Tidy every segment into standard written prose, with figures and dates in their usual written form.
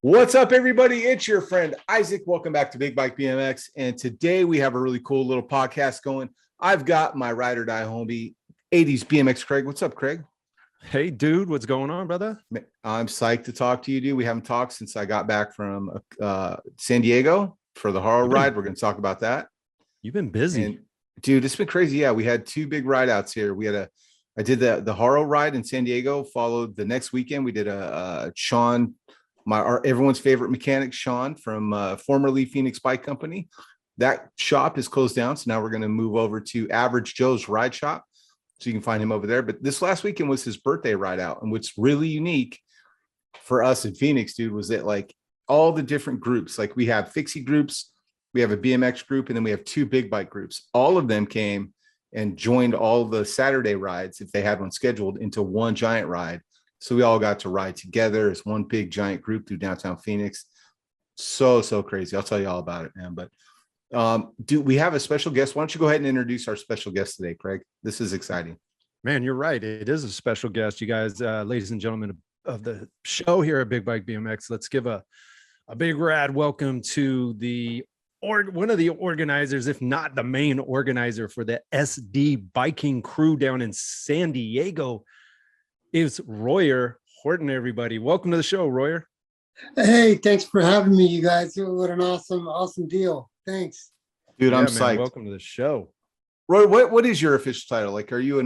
What's up, everybody? It's your friend Isaac. Welcome back to Big Bike BMX. And today we have a really cool little podcast going. I've got my ride or die homie, Etnies BMX Craig. What's up, Craig? Hey, dude. What's going on, brother? I'm psyched to talk to you, dude. We haven't talked since I got back from San Diego for the Haro ride. We're going to talk about that. You've been busy. And, dude, it's been crazy. Yeah, we had two big ride outs here. I did the Haro ride in San Diego, followed the next weekend. We did a Sean, everyone's favorite mechanic, Sean, from formerly Phoenix Bike Company. That shop is closed down. So now we're going to move over to Average Joe's Rideshop. So you can find him over there. But this last weekend was his birthday ride out. And what's really unique for us in Phoenix, dude, was that like all the different groups, like we have fixie groups, we have a BMX group, and then we have two big bike groups. All of them came and joined all the Saturday rides, if they had one scheduled, into one giant ride. So we all got to ride together as one big giant group through downtown Phoenix. So crazy. I'll tell you all about it, man. But dude, we have a special guest. Why don't you go ahead and introduce our special guest today, Craig? This is exciting. Man, you're right. It is a special guest. You guys, ladies and gentlemen of the show here at Big Bike BMX, let's give a big rad welcome to one of the organizers, if not the main organizer for the SDBiking crew down in San Diego, is Royer Horton, everybody. Welcome to the show, Royer. Hey, thanks for having me, you guys. What an awesome deal. Thanks. Dude, I'm psyched. Welcome to the show. Roy, what is your official title? Like, are you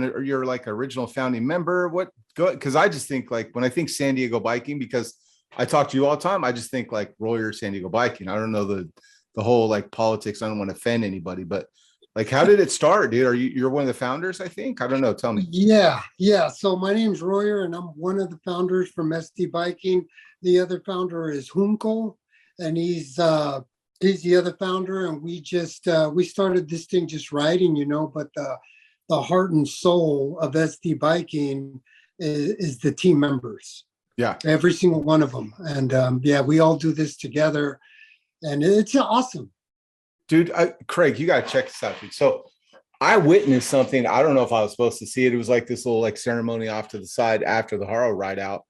like original founding member? Because I just think like when I think San Diego biking, because I talk to you all the time, I just think like Royer San Diego biking. I don't know the whole like politics. I don't want to offend anybody, but like, how did it start, dude? You're one of the founders, I think? I don't know. Tell me. Yeah. So my name's Royer and I'm one of the founders from SDBiking. The other founder is Humko, and he's the other founder. And we just, we started this thing just riding, but the heart and soul of SDBiking is the team members. Yeah. Every single one of them. And we all do this together and it's awesome. Dude, Craig, you got to check this out, dude. So I witnessed something. I don't know if I was supposed to see it. It was like this little like ceremony off to the side after the Haro ride out.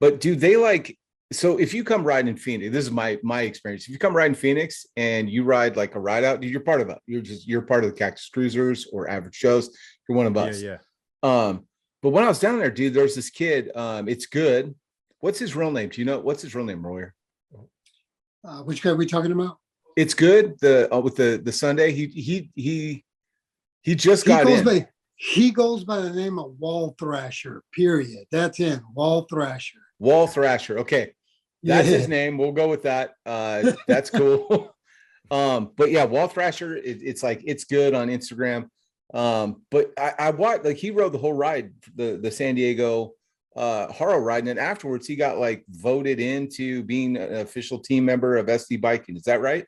But dude, they like, so if you come riding in Phoenix, this is my experience. If you come riding Phoenix and you ride like a ride out, dude, you're part of it. You're part of the Cactus Cruisers or Average Joe's. You're one of us. Yeah. But when I was down there, dude, there's this kid. It's good. What's his real name? Do you know what's his real name, Royer? Which guy are we talking about? It's good. With the Sunday, he just got in. He goes by the name of Wall Thrasher. Period. That's him. Wall Thrasher. Wall Thrasher. Okay, that's his name. We'll go with that. That's cool. But yeah, Wall Thrasher. It's like it's good on Instagram. But I watched like he rode the whole ride, the San Diego Haro ride, and then afterwards he got like voted into being an official team member of SDBiking. Is that right?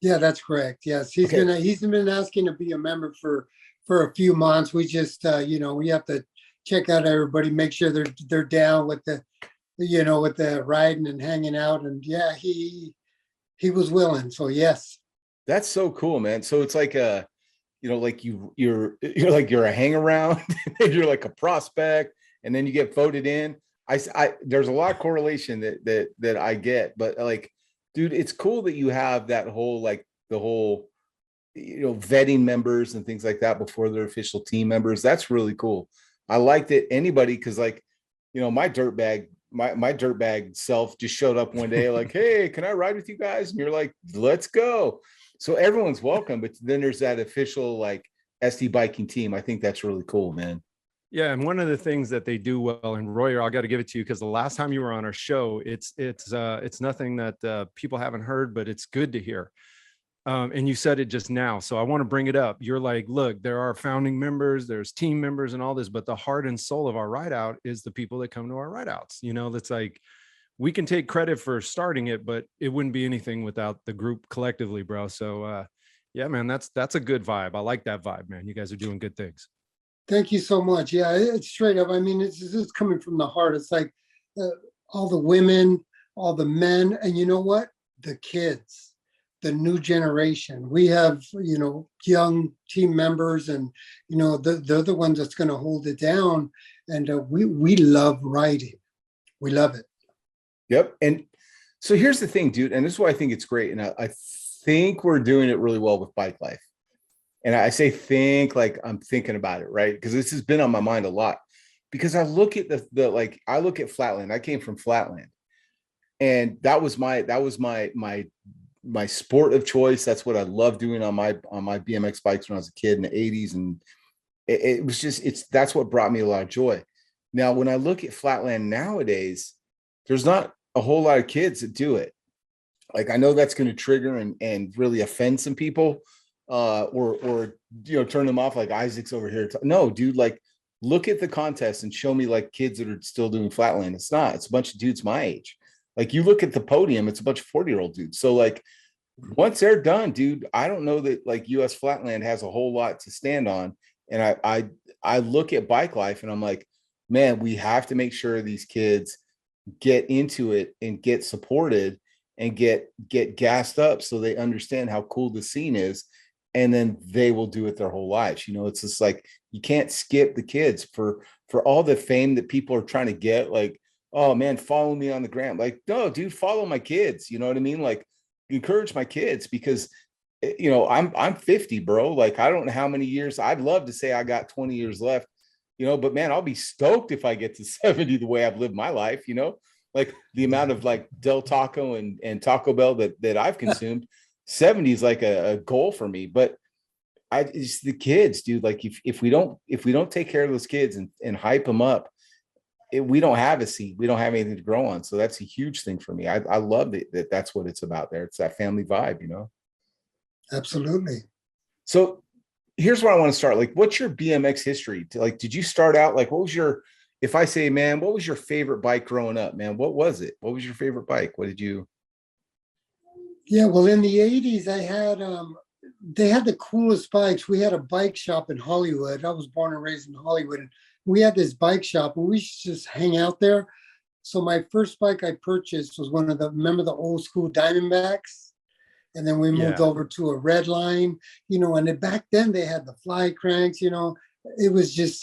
Yeah, that's correct. Yes, he's been asking to be a member for a few months. We just we have to check out everybody, make sure they're down with the with the riding and hanging out. And yeah, he was willing. So yes, that's so cool, man. So it's like like you're a hang around, you're like a prospect, and then you get voted in. I there's a lot of correlation that I get, but like, dude, it's cool that you have that whole like the whole vetting members and things like that before they're official team members. That's really cool. I like that anybody, because like my dirtbag self just showed up one day like, hey, can I ride with you guys? And you're like, let's go. So everyone's welcome, but then there's that official like SDBiking team. I think that's really cool, man. Yeah, and one of the things that they do well, and Royer, I got to give it to you because the last time you were on our show, it's nothing that people haven't heard, but it's good to hear. And you said it just now, so I want to bring it up. You're like, look, there are founding members, there's team members, and all this, but the heart and soul of our ride out is the people that come to our ride outs. That's like we can take credit for starting it, but it wouldn't be anything without the group collectively, bro. So yeah, man, that's a good vibe. I like that vibe, man. You guys are doing good things. Thank you so much. Yeah, it's straight up. I mean, it's coming from the heart. It's like all the women, all the men, and you know what? The kids, the new generation. We have, young team members, and they're the ones that's going to hold it down. And we love riding. We love it. Yep. And So here's the thing, dude, and this is why I think it's great. And I think we're doing it really well with Bike Life. And I say think like I'm thinking about it, right? Because this has been on my mind a lot. Because I look at the like I look at Flatland. I came from Flatland, and that was my sport of choice. That's what I loved doing on my BMX bikes when I was a kid in the 80s. And it was just that's what brought me a lot of joy. Now, when I look at Flatland nowadays, there's not a whole lot of kids that do it. Like, I know that's going to trigger and really offend some people, or turn them off, like Isaac's over here. No, dude, like, look at the contest and show me like kids that are still doing Flatland. It's a bunch of dudes my age. Like, you look at the podium, it's a bunch of 40-year-old dudes. So like, once they're done, dude, I don't know that like US Flatland has a whole lot to stand on. And I look at Bike Life and I'm like, man, we have to make sure these kids get into it and get supported and get gassed up so they understand how cool the scene is. And then they will do it their whole lives. It's just like, you can't skip the kids for all the fame that people are trying to get. Like, oh man, follow me on the gram. Like, no, dude, follow my kids. You know what I mean? Like, encourage my kids, because I'm 50, bro. Like, I don't know how many years. I'd love to say I got 20 years left, but man, I'll be stoked if I get to 70 the way I've lived my life. Like the amount of like Del Taco and Taco Bell that I've consumed. 70 is like a goal for me. But it's the kids, dude. Like, if we don't take care of those kids and hype them up, we don't have a seat. We don't have anything to grow on. So that's a huge thing for me. I love that that's what it's about there. It's that family vibe, Absolutely. So here's where I want to start. Like, what's your BMX history? Like, did you start out, like, if I say, man, what was your favorite bike growing up, man? What was it? What was your favorite bike? What did you? Yeah, well, in the 80s, they had the coolest bikes. We had a bike shop in Hollywood. I was born and raised in Hollywood. And we had this bike shop and we used to just hang out there. So my first bike I purchased was remember the old school Diamondbacks? And then we moved over to a red line, and then back then they had the fly cranks, it was just,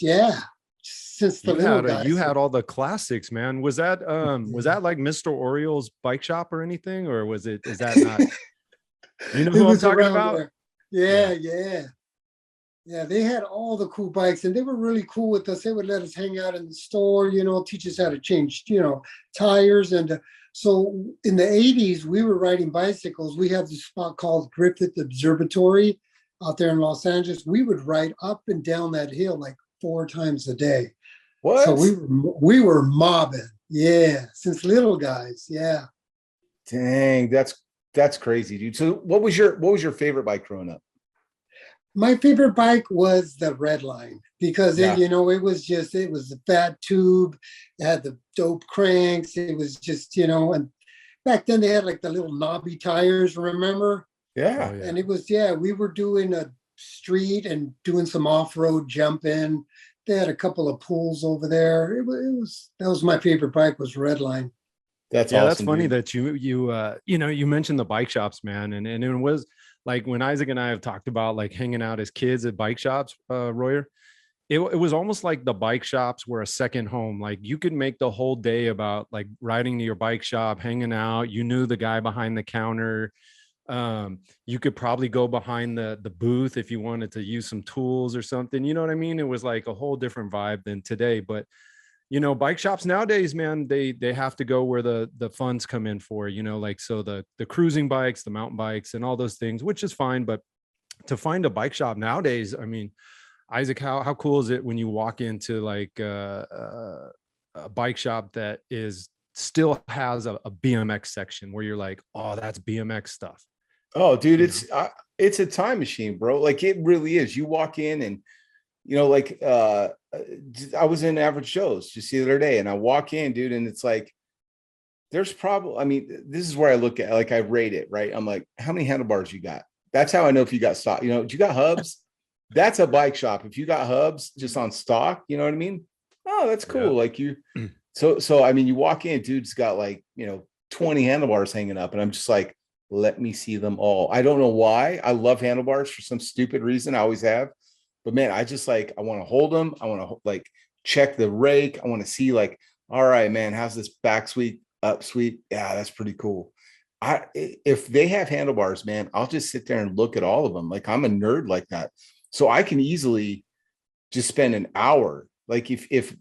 since the little guys. You had all the classics, man. Was that like Mr. Oriole's bike shop or anything? Or is that not, you know who I'm talking about? Yeah. Yeah, they had all the cool bikes and they were really cool with us. They would let us hang out in the store, teach us how to change, tires. And so in the 80s, we were riding bicycles. We had this spot called Griffith Observatory out there in Los Angeles. We would ride up and down that hill like 4 times a day. What? So we were mobbing. Yeah, since little guys. Yeah. Dang, that's crazy, dude. So what was your favorite bike growing up? My favorite bike was the red line because it was the fat tube, it had the dope cranks. It was just, and back then they had like the little knobby tires, remember? Yeah. And it was, we were doing a street and doing some off-road jumping. They had a couple of pools over there. That was my favorite bike, was red line. That's awesome, that's funny dude. that you mentioned the bike shops, man. And it was like when Isaac and I have talked about like hanging out as kids at bike shops, Royer, it was almost like the bike shops were a second home. Like, you could make the whole day about like riding to your bike shop, hanging out. You knew the guy behind the counter. You could probably go behind the booth if you wanted to use some tools or something. You know what I mean? It was like a whole different vibe than today. But bike shops nowadays, man, they have to go where the funds come in for, like, so the cruising bikes, the mountain bikes and all those things, which is fine. But to find a bike shop nowadays, I mean, Isaac, how cool is it when you walk into like a bike shop that still has a BMX section where you're like, oh, that's BMX stuff. Oh, dude, it's a time machine, bro. Like, it really is. You walk in and I was in Average Joe's just the other day and I walk in, dude, and it's like, there's probably, this is where I look at, like, I rate it, right? I'm like, how many handlebars you got? That's how I know if you got stock. Do you got hubs? That's a bike shop. If you got hubs just on stock, you know what I mean? Oh, that's cool. Yeah. Like you walk in, dude's got like, 20 handlebars hanging up and I'm just like, let me see them all. I don't know why. I love handlebars for some stupid reason. I always have. But man, I just like, I want to hold them. I want to like check the rake. I want to see like, all right, man, how's this back sweep Sweet. Yeah, that's pretty cool. If they have handlebars, man, I'll just sit there and look at all of them. Like I'm a nerd like that. So I can easily just spend an hour. Like if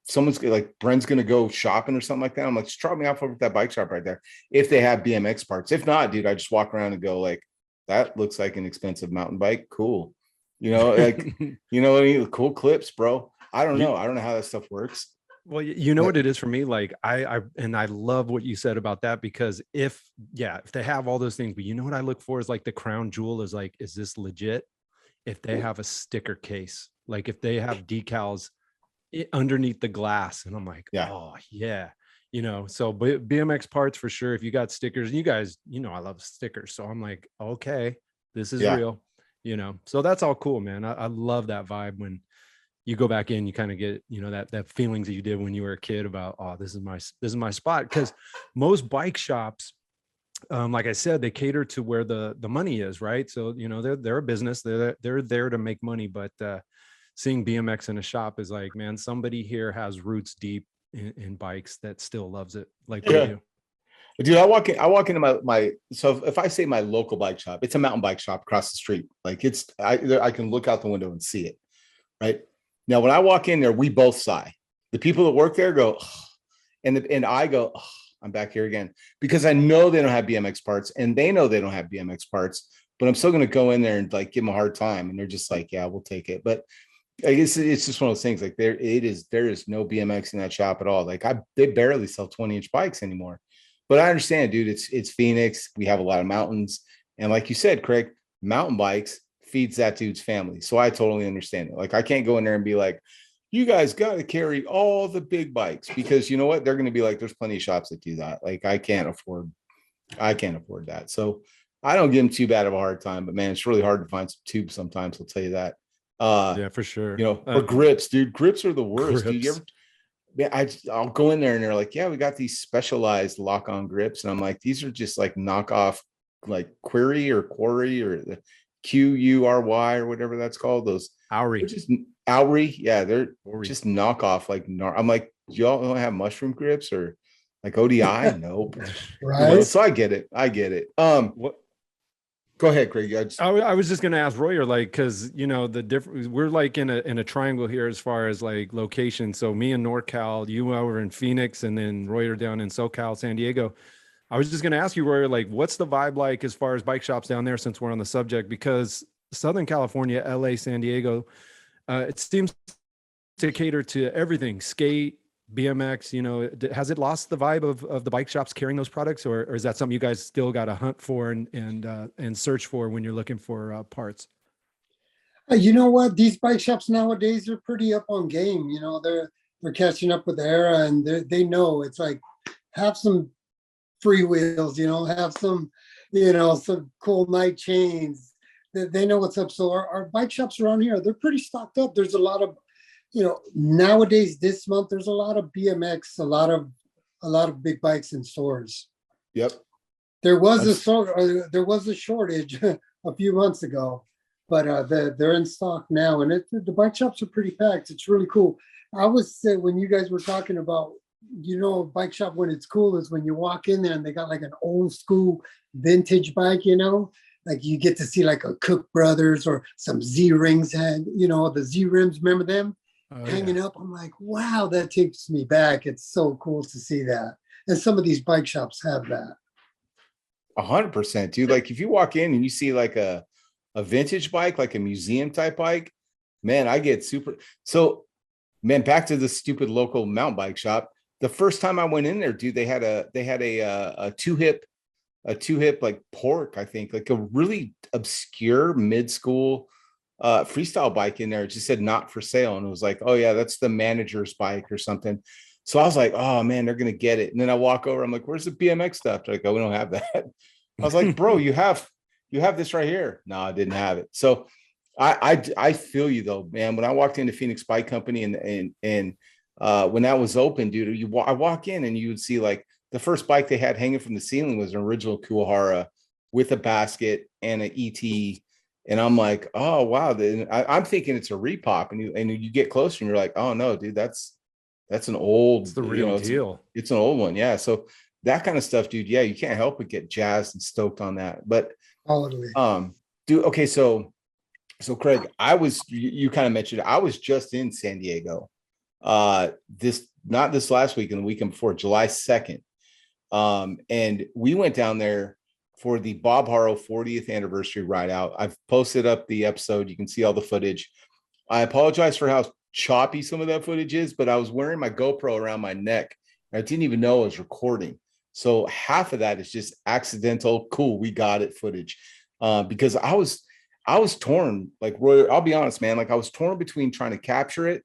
someone's like Brent's gonna go shopping or something like that, I'm like, just drop me off over at that bike shop right there. If they have BMX parts. If not, dude, I just walk around and go like, that looks like an expensive mountain bike. Cool. Like what I mean? Cool clips, bro. I don't know. I don't know how that stuff works. Well, you know what it is for me? Like I love what you said about that, because if they have all those things, but you know what I look for is like the crown jewel is like, is this legit? If they have a sticker case, like if they have decals underneath the glass, and I'm like, oh yeah, so BMX parts for sure. If you got stickers, you guys, I love stickers. So I'm like, okay, this is real, so that's all cool, man. I love that vibe when you go back in, you kind of get, that feelings that you did when you were a kid about, oh, this is my spot. Because most bike shops, like I said, they cater to where the money is, right? So, they're a business, they're there to make money. But seeing BMX in a shop is like, man, somebody here has roots deep in bikes that still loves it like we do. Dude, I walk into my so if I say my local bike shop, it's a mountain bike shop across the street. Like I can look out the window and see it, right? Now, when I walk in there, we both sigh. The people that work there go, oh, and I go, oh, I'm back here again, because I know they don't have BMX parts, and they know they don't have BMX parts, but I'm still going to go in there and like give them a hard time, and they're just like, yeah, we'll take it. But I guess it's just one of those things. Like there is no BMX in that shop at all. Like they barely sell 20-inch bikes anymore. But I understand, dude. It's Phoenix. We have a lot of mountains, and like you said, Craig, mountain bikes feeds that dude's family. So I totally understand it. Like I can't go in there and be like, you guys got to carry all the big bikes, because you know what? They're going to be like, there's plenty of shops that do that. Like I can't afford that. So I don't give them too bad of a hard time, but man, it's really hard to find some tubes sometimes. I'll tell you that. Yeah, for sure. Or grips, dude. Grips are the worst. Grips. Dude, I'll go in there and they're like, yeah, we got these specialized lock-on grips. And I'm like, these are just like knockoff, like Quarry or the QURY or whatever that's called. Those Owry. Just Owry. Yeah, they're just knockoff. Like I'm like, y'all don't have mushroom grips or like ODI? Nope. Right. So I get it. What? Go ahead, Craig. I was just going to ask Royer, like, because the difference, we're like in a triangle here as far as like location. So me in NorCal, you over in Phoenix, and then Royer down in SoCal, San Diego. I was just going to ask you, Royer, like, what's the vibe like as far as bike shops down there, since we're on the subject? Because Southern California, LA, San Diego, it seems to cater to everything, skate, BMX. Has it lost the vibe of the bike shops carrying those products, or is that something you guys still got to hunt for and search for when you're looking for parts? You know what? These bike shops nowadays are pretty up on game. They're catching up with the era, and they know it's like, have some freewheels, have some, some cool night chains. They know what's up. So our bike shops around here, they're pretty stocked up. There's a lot of, nowadays this month, there's a lot of BMX, a lot of big bikes in stores. Yep. There was a shortage a few months ago, but they're in stock now, and the bike shops are pretty packed. It's really cool. I was saying, when you guys were talking about, a bike shop, when it's cool is when you walk in there and they got like an old school vintage bike, like you get to see like a Cook Brothers or some Z rings, and the Z rims, remember them? Hanging up. I'm like, wow, that takes me back. It's so cool to see that. And some of these bike shops have that. 100%, dude. Like if you walk in and you see like a vintage bike, like a museum type bike, man, I get super. So, man, back to the stupid local mountain bike shop. The first time I went in there, dude, they had a two hip like pork, I think, like a really obscure mid-school freestyle bike in there. It just said not for sale, and it was like, oh yeah, that's the manager's bike or something. So I was like, oh man, they're gonna get it. And then I walk over, I'm like, where's the BMX stuff? They're like, oh, we don't have that. I was like, bro, you have this right here. No, I didn't have it. So I feel you though, man. When I walked into Phoenix Bike Company and when that was open, dude, I walk in and you would see like the first bike they had hanging from the ceiling was an original Kuwahara with a basket and an ET. And I'm like, oh wow. I'm thinking it's a repop, and you get closer and you're like, oh no, dude, that's That's an old, It's the real deal. It's an old one. Yeah. So that kind of stuff, dude. Yeah. You can't help but get jazzed and stoked on that. But, Totally. dude, okay. So Craig, you kind of mentioned, I was just in San Diego, not this last week, and the weekend before, July 2nd. And we went down there for the Bob Haro 40th anniversary ride out. I've posted up the episode. You can see all the footage. I apologize for how choppy some of that footage is, but I was wearing my GoPro around my neck. And I didn't even know I was recording. So half of that is just accidental. Cool. We got it footage. Because I was torn, like Roy, I'll be honest, man. Like I was torn between trying to capture it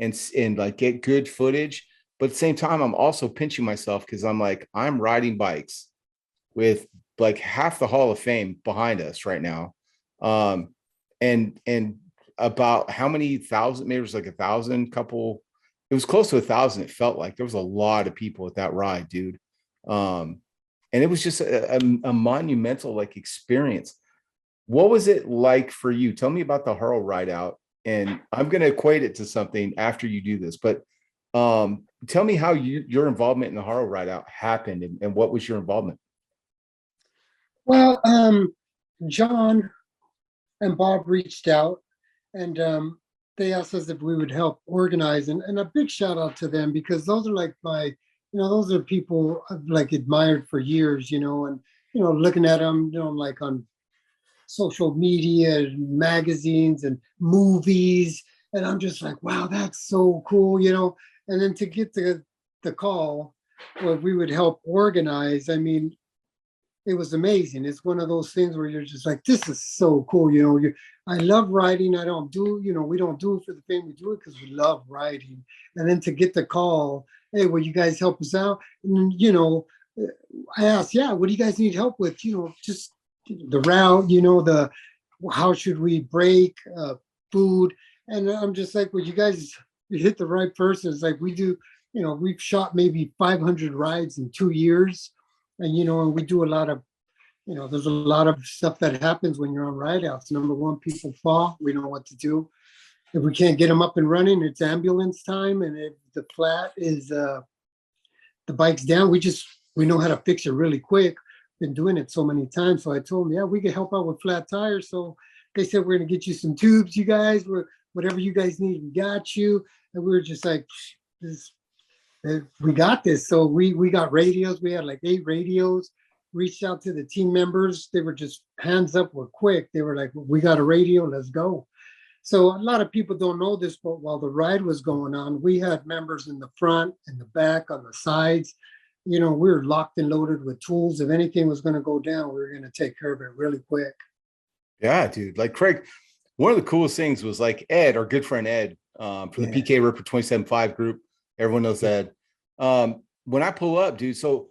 and like get good footage. But at the same time, I'm also pinching myself because I'm like, I'm riding bikes with like half the Hall of Fame behind us right now. And about how many thousand, maybe it was like 1,000 couple, it was close to 1,000. It felt like there was a lot of people at that ride, dude. And it was just a monumental like experience. What was it like for you? Tell me about the Haro Rideout, and I'm going to equate it to something after you do this, but tell me how your involvement in the Haro Rideout happened and what was your involvement? Well, John and Bob reached out and they asked us if we would help organize, and a big shout out to them because those are like those are people I've like admired for years, and looking at them, like on social media and magazines and movies, and I'm just like, wow, that's so cool, and then to get the call where we would help organize, I mean, it was amazing. It's one of those things where you're just like, this is so cool. I love riding. I don't do, we don't do it for the fame. We do it because we love riding. And then to get the call, hey, will you guys help us out? And, I asked, yeah, what do you guys need help with? Just the route, how should we break, food? And I'm just like, well, you hit the right person. It's like we do, we've shot maybe 500 rides in 2 years. And, and we do a lot of, there's a lot of stuff that happens when you're on rideouts. Number one, people fall. We know what to do. If we can't get them up and running, it's ambulance time. And if the flat is, the bike's down, we know how to fix it really quick. Been doing it so many times. So I told them, yeah, we can help out with flat tires. So they said, we're going to get you some tubes, you guys. Whatever you guys need, we got you. And we were just like, we got this. So we got radios. We had like 8 radios, reached out to the team members. They were just hands up, were quick. They were like, we got a radio, let's go. So a lot of people don't know this, but while the ride was going on, we had members in the front, in the back, on the sides. We were locked and loaded with tools. If anything was going to go down, we were going to take care of it really quick. Yeah, dude. Like Craig, one of the coolest things was like Ed, our good friend Ed, from the PK Ripper 27.5 group. Everyone knows Ed. When I pull up, dude, so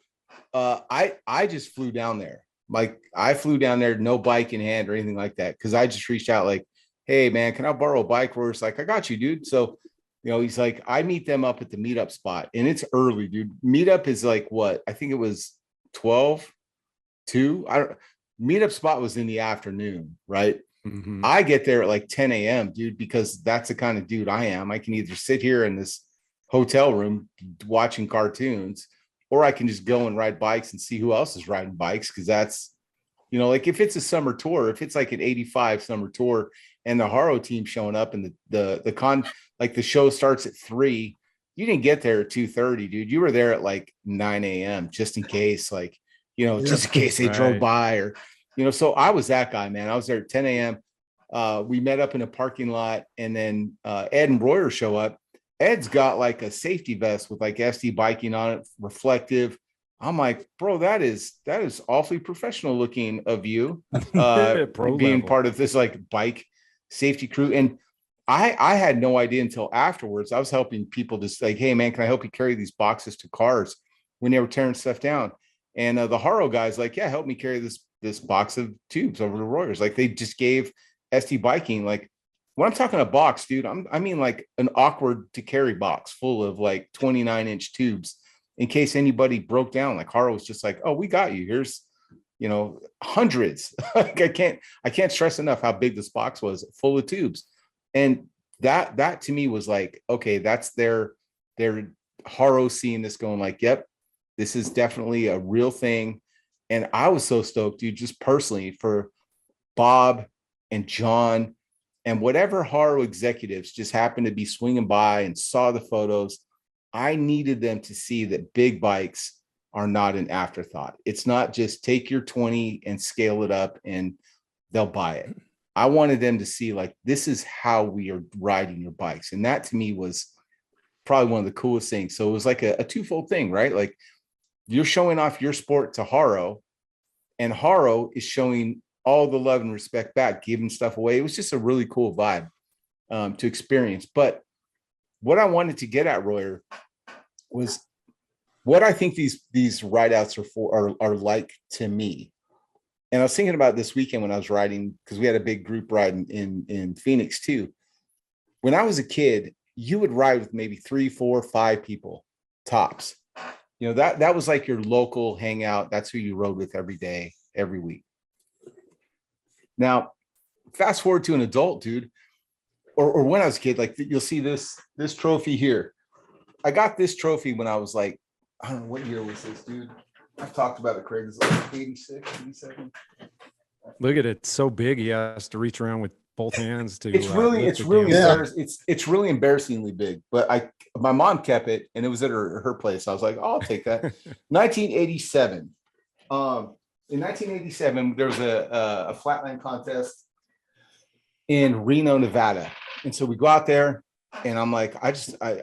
I just flew down there. Like I flew down there, no bike in hand or anything like that. Cause I just reached out like, hey man, can I borrow a bike? Roy's like, I got you, dude. So, he's like, I meet them up at the meetup spot and it's early, dude. Meetup is like what? I think it was 12, 2. Meetup spot was in the afternoon, right? Mm-hmm. I get there at like 10 a.m., dude, because that's the kind of dude I am. I can either sit here in this hotel room watching cartoons, or I can just go and ride bikes and see who else is riding bikes. Cause that's, like if it's a summer tour, if it's like an 85 summer tour and the Haro team showing up and the show starts at 3, you didn't get there at 2:30, dude. You were there at like 9 a.m. just in case, like, just in case they drove by or, so I was that guy, man. I was there at 10 a.m. We met up in a parking lot and then Ed and Royer show up. Ed's got like a safety vest with like SDBiking on it, reflective. I'm like, bro, that is awfully professional looking of you, being part of this like bike safety crew. And I had no idea until afterwards. I was helping people just like, hey man, can I help you carry these boxes to cars when they were tearing stuff down? And the Haro guys like, yeah, help me carry this box of tubes over to Royers. Like they just gave SDBiking like, when I'm talking a box, dude, I mean like an awkward to carry box full of like 29-inch tubes in case anybody broke down. Like Haro was just like, oh, we got you. Here's, hundreds. Like I can't stress enough how big this box was, full of tubes. And that to me was like, okay, that's their they're Haro seeing this going like, yep, this is definitely a real thing. And I was so stoked, dude, just personally for Bob and John and whatever Haro executives just happened to be swinging by and saw the photos. I needed them to see that big bikes are not an afterthought. It's not just take your 20 and scale it up and they'll buy it. I wanted them to see like, this is how we are riding your bikes. And that to me was probably one of the coolest things. So it was like a twofold thing, right? Like you're showing off your sport to Haro, and Haro is showing all the love and respect back, giving stuff away. It was just a really cool vibe to experience. But what I wanted to get at, Royer, was what I think these ride outs are like to me. And I was thinking about this weekend when I was riding, because we had a big group ride in Phoenix too. When I was a kid, you would ride with maybe 3, 4, 5 people tops. You know, that was like your local hangout. That's who you rode with every day, every week. Now, fast forward to an adult, dude, or when I was a kid, like you'll see this trophy here. I got this trophy when I was like, I don't know, what year was this, dude? I've talked about it, Craig. It's like 86, 87. Look at it. It's so big. He has to reach around with both hands to. It's really it's really embarrassingly big. But my mom kept it, and it was at her place. I was like, oh, I'll take that. 1987. In 1987, there was a flatland contest in Reno, Nevada, and so we go out there, and I'm like,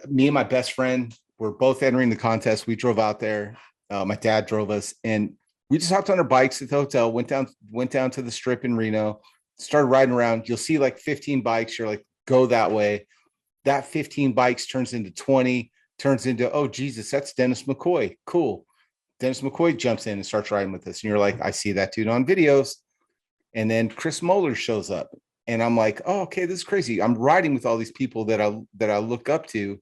me and my best friend were both entering the contest. We drove out there. My dad drove us, and we just hopped on our bikes at the hotel, went down to the strip in Reno, started riding around. You'll see like 15 bikes. You're like, go that way. That 15 bikes turns into 20, turns into, oh, Jesus, that's Dennis McCoy. Cool. Dennis McCoy jumps in and starts riding with us. And you're like, I see that dude on videos. And then Chris Moeller shows up. And I'm like, oh, okay, this is crazy. I'm riding with all these people that I look up to.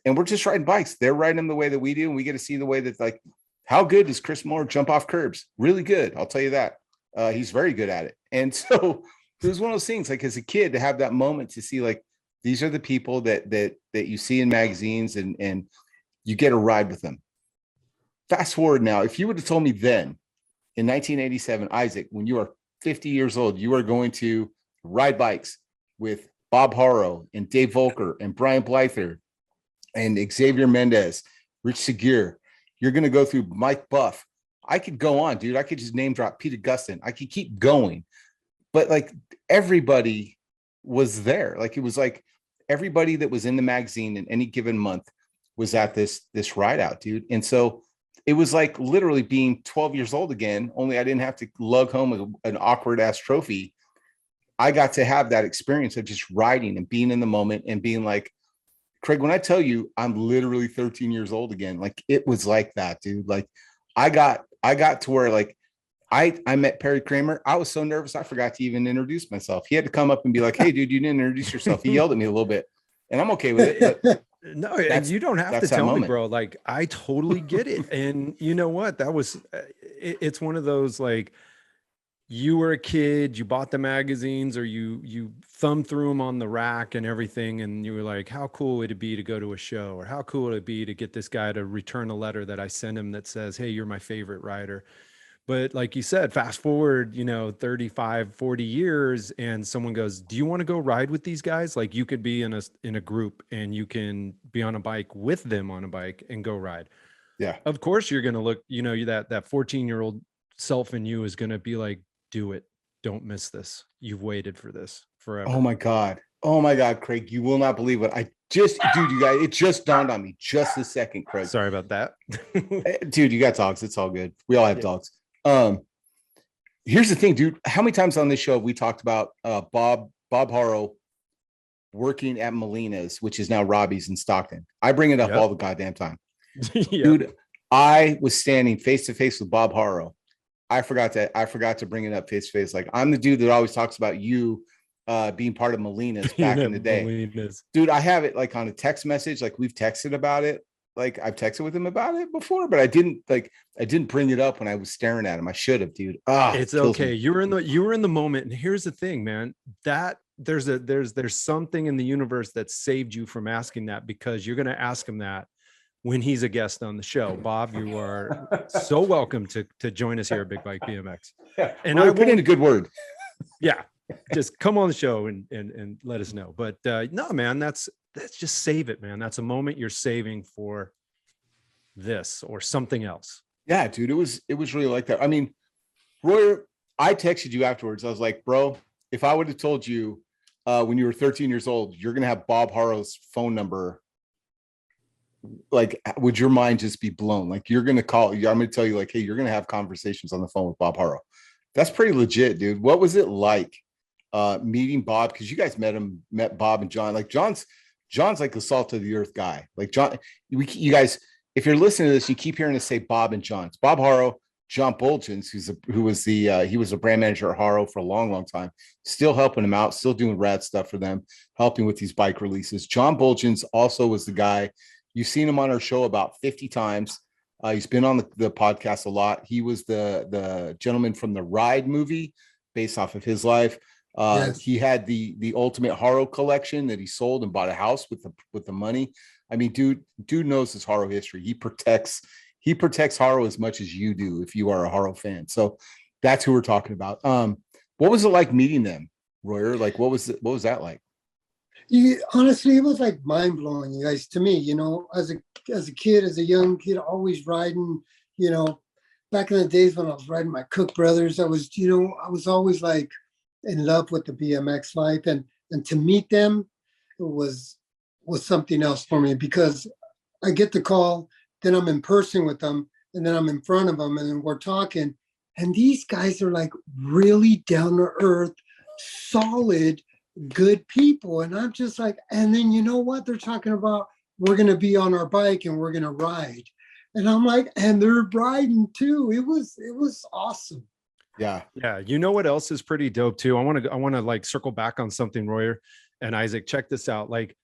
And we're just riding bikes. They're riding them the way that we do. And we get to see the way that, like, how good does Chris Moore jump off curbs? Really good. I'll tell you that. He's very good at it. And so it was one of those things, like as a kid, to have that moment to see, like, these are the people that you see in magazines, and you get a ride with them. Fast forward now, if you would have told me then in 1987, Isaac, when you are 50 years old, you are going to ride bikes with Bob Haro and Dave Volker and Brian Blyther and Xavier Mendez, Rich Segure, you're going to go through Mike Buff. I could go on, dude. I could just name drop Pete Augustin. I could keep going. But like everybody was there. Like it was like everybody that was in the magazine in any given month was at this ride out, dude. And so it was like literally being 12 years old again, only I didn't have to lug home an awkward ass trophy. I got to have that experience of just riding and being in the moment and being like, Craig, when I tell you I'm literally 13 years old again, like it was like that, dude. Like I got to where like I met Perry Kramer. I was so nervous I forgot to even introduce myself. He had to come up and be like, hey, dude, you didn't introduce yourself. He yelled at me a little bit, and I'm okay with it. But no, and you don't have to tell me, bro. Like I totally get it. And you know what? That was it's one of those, like, you were a kid, you bought the magazines, or you thumbed through them on the rack and everything, and you were like, how cool would it be to go to a show, or how cool would it be to get this guy to return a letter that I sent him that says, hey, you're my favorite rider. But like you said, fast forward, 35, 40 years, and someone goes, do you want to go ride with these guys? Like you could be in a group and you can be on a bike with them on a bike and go ride. Yeah. Of course you're going to look, that 14-year-old self in you is going to be like, do it. Don't miss this. You've waited for this forever. Oh my God, Craig, you will not believe what dude, you guys, it just dawned on me just a second, Craig. Sorry about that. Dude, you got dogs. It's all good. We all have dogs. Here's the thing, dude. How many times on this show have we talked about Bob Haro working at Molina's, which is now Robbie's in Stockton? I bring it up all the goddamn time. Dude, I was standing face to face with Bob Haro. I forgot to bring it up face to face. Like, I'm the dude that always talks about you being part of Molina's back in the day. Molina's. Dude, I have it like on a text message. Like we've texted about it. Like I've texted with him about it before, but I didn't bring it up when I was staring at him. I should have, dude. It's okay. You were in the moment. And here's the thing, man, that there's something in the universe that saved you from asking that, because you're going to ask him that when he's a guest on the show. Bob, you are so welcome to join us here at Big Bike BMX. And I put in a good word. Yeah, just come on the show and let us know. But no, man, that's just save it, man. That's a moment you're saving for this or something else. Yeah, dude, it was really like that. I mean, Roy, I texted you afterwards. I was like, bro, if I would have told you when you were 13 years old, you're gonna have Bob Haro's phone number, like, would your mind just be blown? Like, you're gonna call, I'm gonna tell you, like, hey, you're gonna have conversations on the phone with Bob Haro. That's pretty legit, dude. What was it like meeting Bob? Because you guys met Bob and John. Like, John's like the salt of the earth guy. Like, John, you guys, if you're listening to this, you keep hearing us say Bob and John. It's Bob Haro, John Buultjens, he was a brand manager at Haro for a long, long time, still helping him out, still doing rad stuff for them, helping with these bike releases. John Buultjens also was the guy, you've seen him on our show about 50 times. He's been on the podcast a lot. He was the gentleman from the Ride movie based off of his life. Yes. He had the ultimate Haro collection that he sold and bought a house with the money. I mean, dude knows his Haro history. He protects Haro as much as you do if you are a Haro fan. So that's who we're talking about. What was it like meeting them, Royer? Like, what was that like? Honestly, it was like mind blowing, you guys, to me. You know, as a young kid, always riding. You know, back in the days when I was riding my Cook brothers, I was always like in love with the BMX life, and to meet them, it was something else for me, because I get the call, then I'm in person with them, and then I'm in front of them, and then we're talking, and these guys are like really down to earth, solid, good people. And I'm just like, and then you know what? They're talking about, we're going to be on our bike and we're going to ride. And I'm like, and they're riding too. It was awesome. Yeah. Yeah. You know what else is pretty dope too? I want to like circle back on something, Royer and Isaac. Check this out. Like,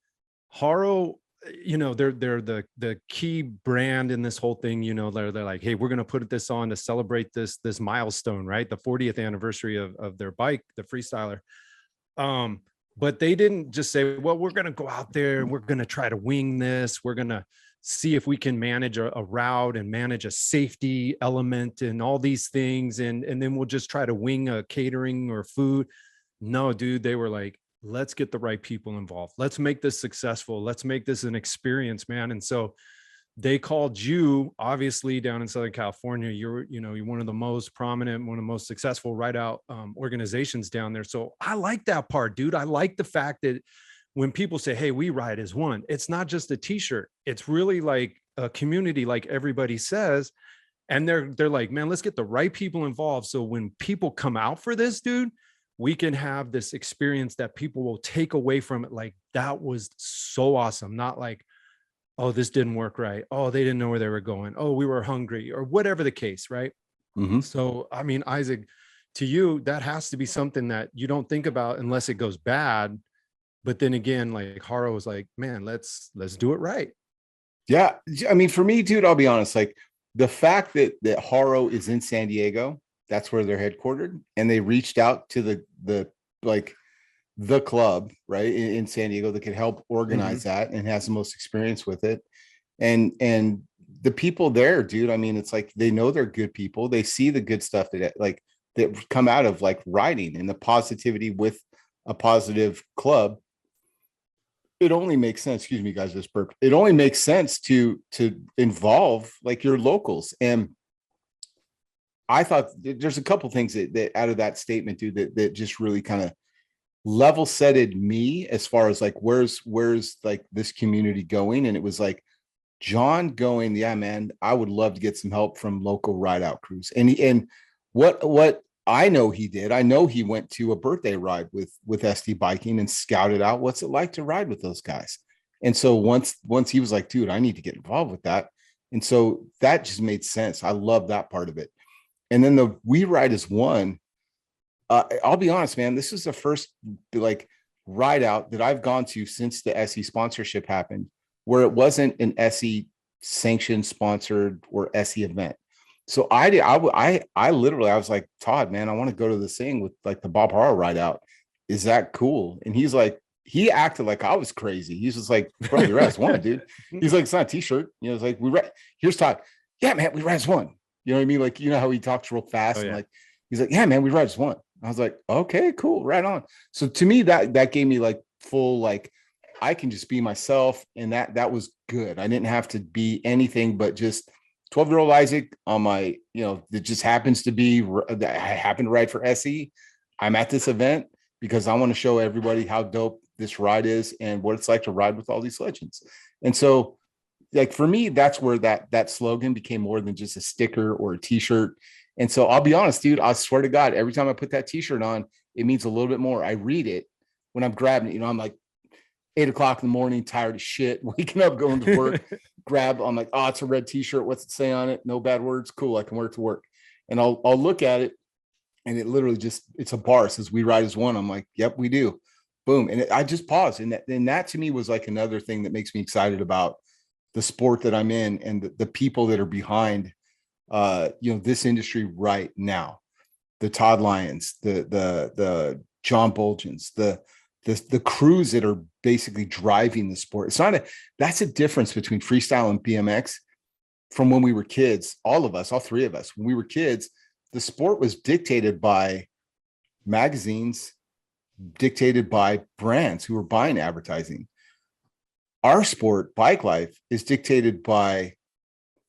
Haro, you know, they're the key brand in this whole thing. You know, they're like, hey, we're going to put this on to celebrate this milestone, right? The 40th anniversary of their bike, the Freestyler. But they didn't just say, well, we're going to go out there and we're going to try to wing this. We're going to see if we can manage a route and manage a safety element and all these things. And then we'll just try to wing a catering or food. No, dude, they were like, let's get the right people involved. Let's make this successful. Let's make this an experience, man. And so they called you, obviously, down in Southern California. You're one of the most prominent, one of the most successful ride-out organizations down there. So I like that part, dude. I like the fact that when people say, hey, we ride as one, it's not just a t-shirt. It's really like a community, like everybody says. And they're like, man, let's get the right people involved. So when people come out for this, dude, we can have this experience that people will take away from it. Like, that was so awesome. Not like, oh, this didn't work right. Oh, they didn't know where they were going. Oh, we were hungry, or whatever the case, right? Mm-hmm. So, I mean, Isaac, to you, that has to be something that you don't think about unless it goes bad. But then again, like, Haro was like, man, let's do it right. Yeah. I mean, for me, dude, I'll be honest, like, the fact that Haro is in San Diego, that's where they're headquartered, and they reached out to the club, right, in San Diego that could help organize that and has the most experience with it. And the people there, dude, I mean, it's like, they know they're good people. They see the good stuff that come out of like riding and the positivity with a positive club. It only makes sense. Excuse me, guys, this burp. It only makes sense to involve like your locals. And I thought there's a couple things that out of that statement, dude, that just really kind of level setted me as far as like, where's like this community going. And it was like John going, yeah, man, I would love to get some help from local ride out crews. And what I know he did, I know he went to a birthday ride with SDBiking and scouted out what's it like to ride with those guys. And so once he was like, dude, I need to get involved with that. And so that just made sense. I love that part of it. And then the We Ride as One, I'll be honest, man, this is the first like ride out that I've gone to since the SE sponsorship happened, where it wasn't an SE sanctioned, sponsored, or SE event. So I literally was like, Todd, man, I want to go to this thing with like the Bob Haro ride out. is that cool? And he's like, he acted like I was crazy. He's just like, bro, we ride one, dude. He's like, it's not a t-shirt. You know, it's like, here's Todd. Yeah, man, we ride one. You know what I mean? Like, you know how he talks real fast. Oh, yeah. And like, he's like, yeah, man, we ride one. I was like, okay, cool, right on. So to me, that gave me like full, like, I can just be myself. And that was good. I didn't have to be anything but just 12-year-old Isaac on my, you know, that just happens to be, I happen to ride for SE. I'm at this event because I want to show everybody how dope this ride is and what it's like to ride with all these legends. And so, like, for me, that's where that slogan became more than just a sticker or a t-shirt. And so I'll be honest, dude, I swear to God, every time I put that t-shirt on, it means a little bit more. I read it when I'm grabbing it. You know, I'm like 8 o'clock in the morning, tired of shit, waking up, going to work, I'm like, oh, it's a red t-shirt. What's it say on it? No bad words. Cool. I can wear it to work. And I'll look at it and it literally just, it's a bar. It says we ride as one. I'm like, yep, we do. Boom. And I just paused. And that to me was like another thing that makes me excited about the sport that I'm in and the people that are behind, you know, this industry right now. The Todd Lyons, the John Buultjens, the crews that are basically driving the sport. That's a difference between freestyle and BMX from when we were kids. All of us, all three of us, when we were kids, the sport was dictated by magazines, dictated by brands who were buying advertising. Our sport, bike life, is dictated by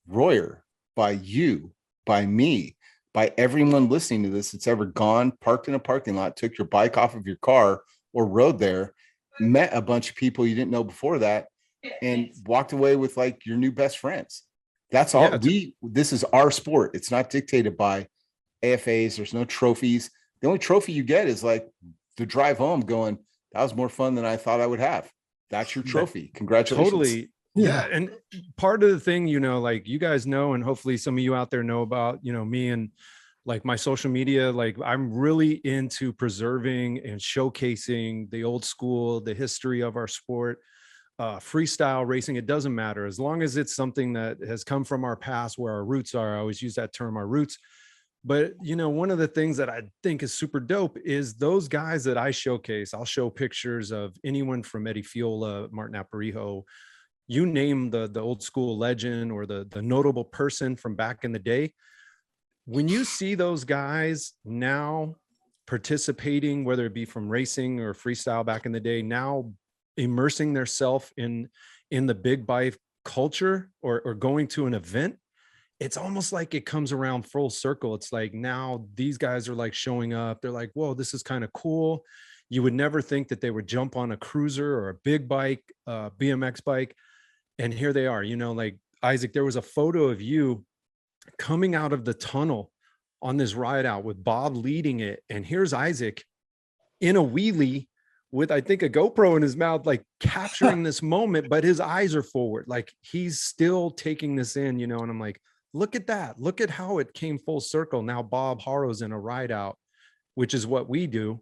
Royer, by you, by me, by everyone listening to this that's ever gone, parked in a parking lot, took your bike off of your car or rode there, met a bunch of people you didn't know before that, and walked away with like your new best friends. That's all. This is our sport. It's not dictated by AFAs. There's no trophies. The only trophy you get is like the drive home going, that was more fun than I thought I would have. That's your trophy. Congratulations. Totally. Yeah. And part of the thing, you know, like you guys know, and hopefully some of you out there know about, you know, me and like my social media, like I'm really into preserving and showcasing the old school, the history of our sport, freestyle racing. It doesn't matter as long as it's something that has come from our past, where our roots are. I always use that term, our roots. But, you know, one of the things that I think is super dope is those guys that I showcase. I'll show pictures of anyone from Eddie Fiola, Martin Aparijo, you name the old school legend or the notable person from back in the day. When you see those guys now participating, whether it be from racing or freestyle back in the day, now immersing themselves in the big bike culture or going to an event, it's almost like it comes around full circle. It's like now these guys are like showing up. They're like, whoa, this is kind of cool. You would never think that they would jump on a cruiser or a big bike, BMX bike. And here they are, you know, like Isaac, there was a photo of you coming out of the tunnel on this ride out with Bob leading it. And here's Isaac in a wheelie with, I think, a GoPro in his mouth, like capturing this moment, but his eyes are forward. Like he's still taking this in, you know, and I'm like, look at that. Look at how it came full circle. Now Bob Haro's in a ride out, which is what we do.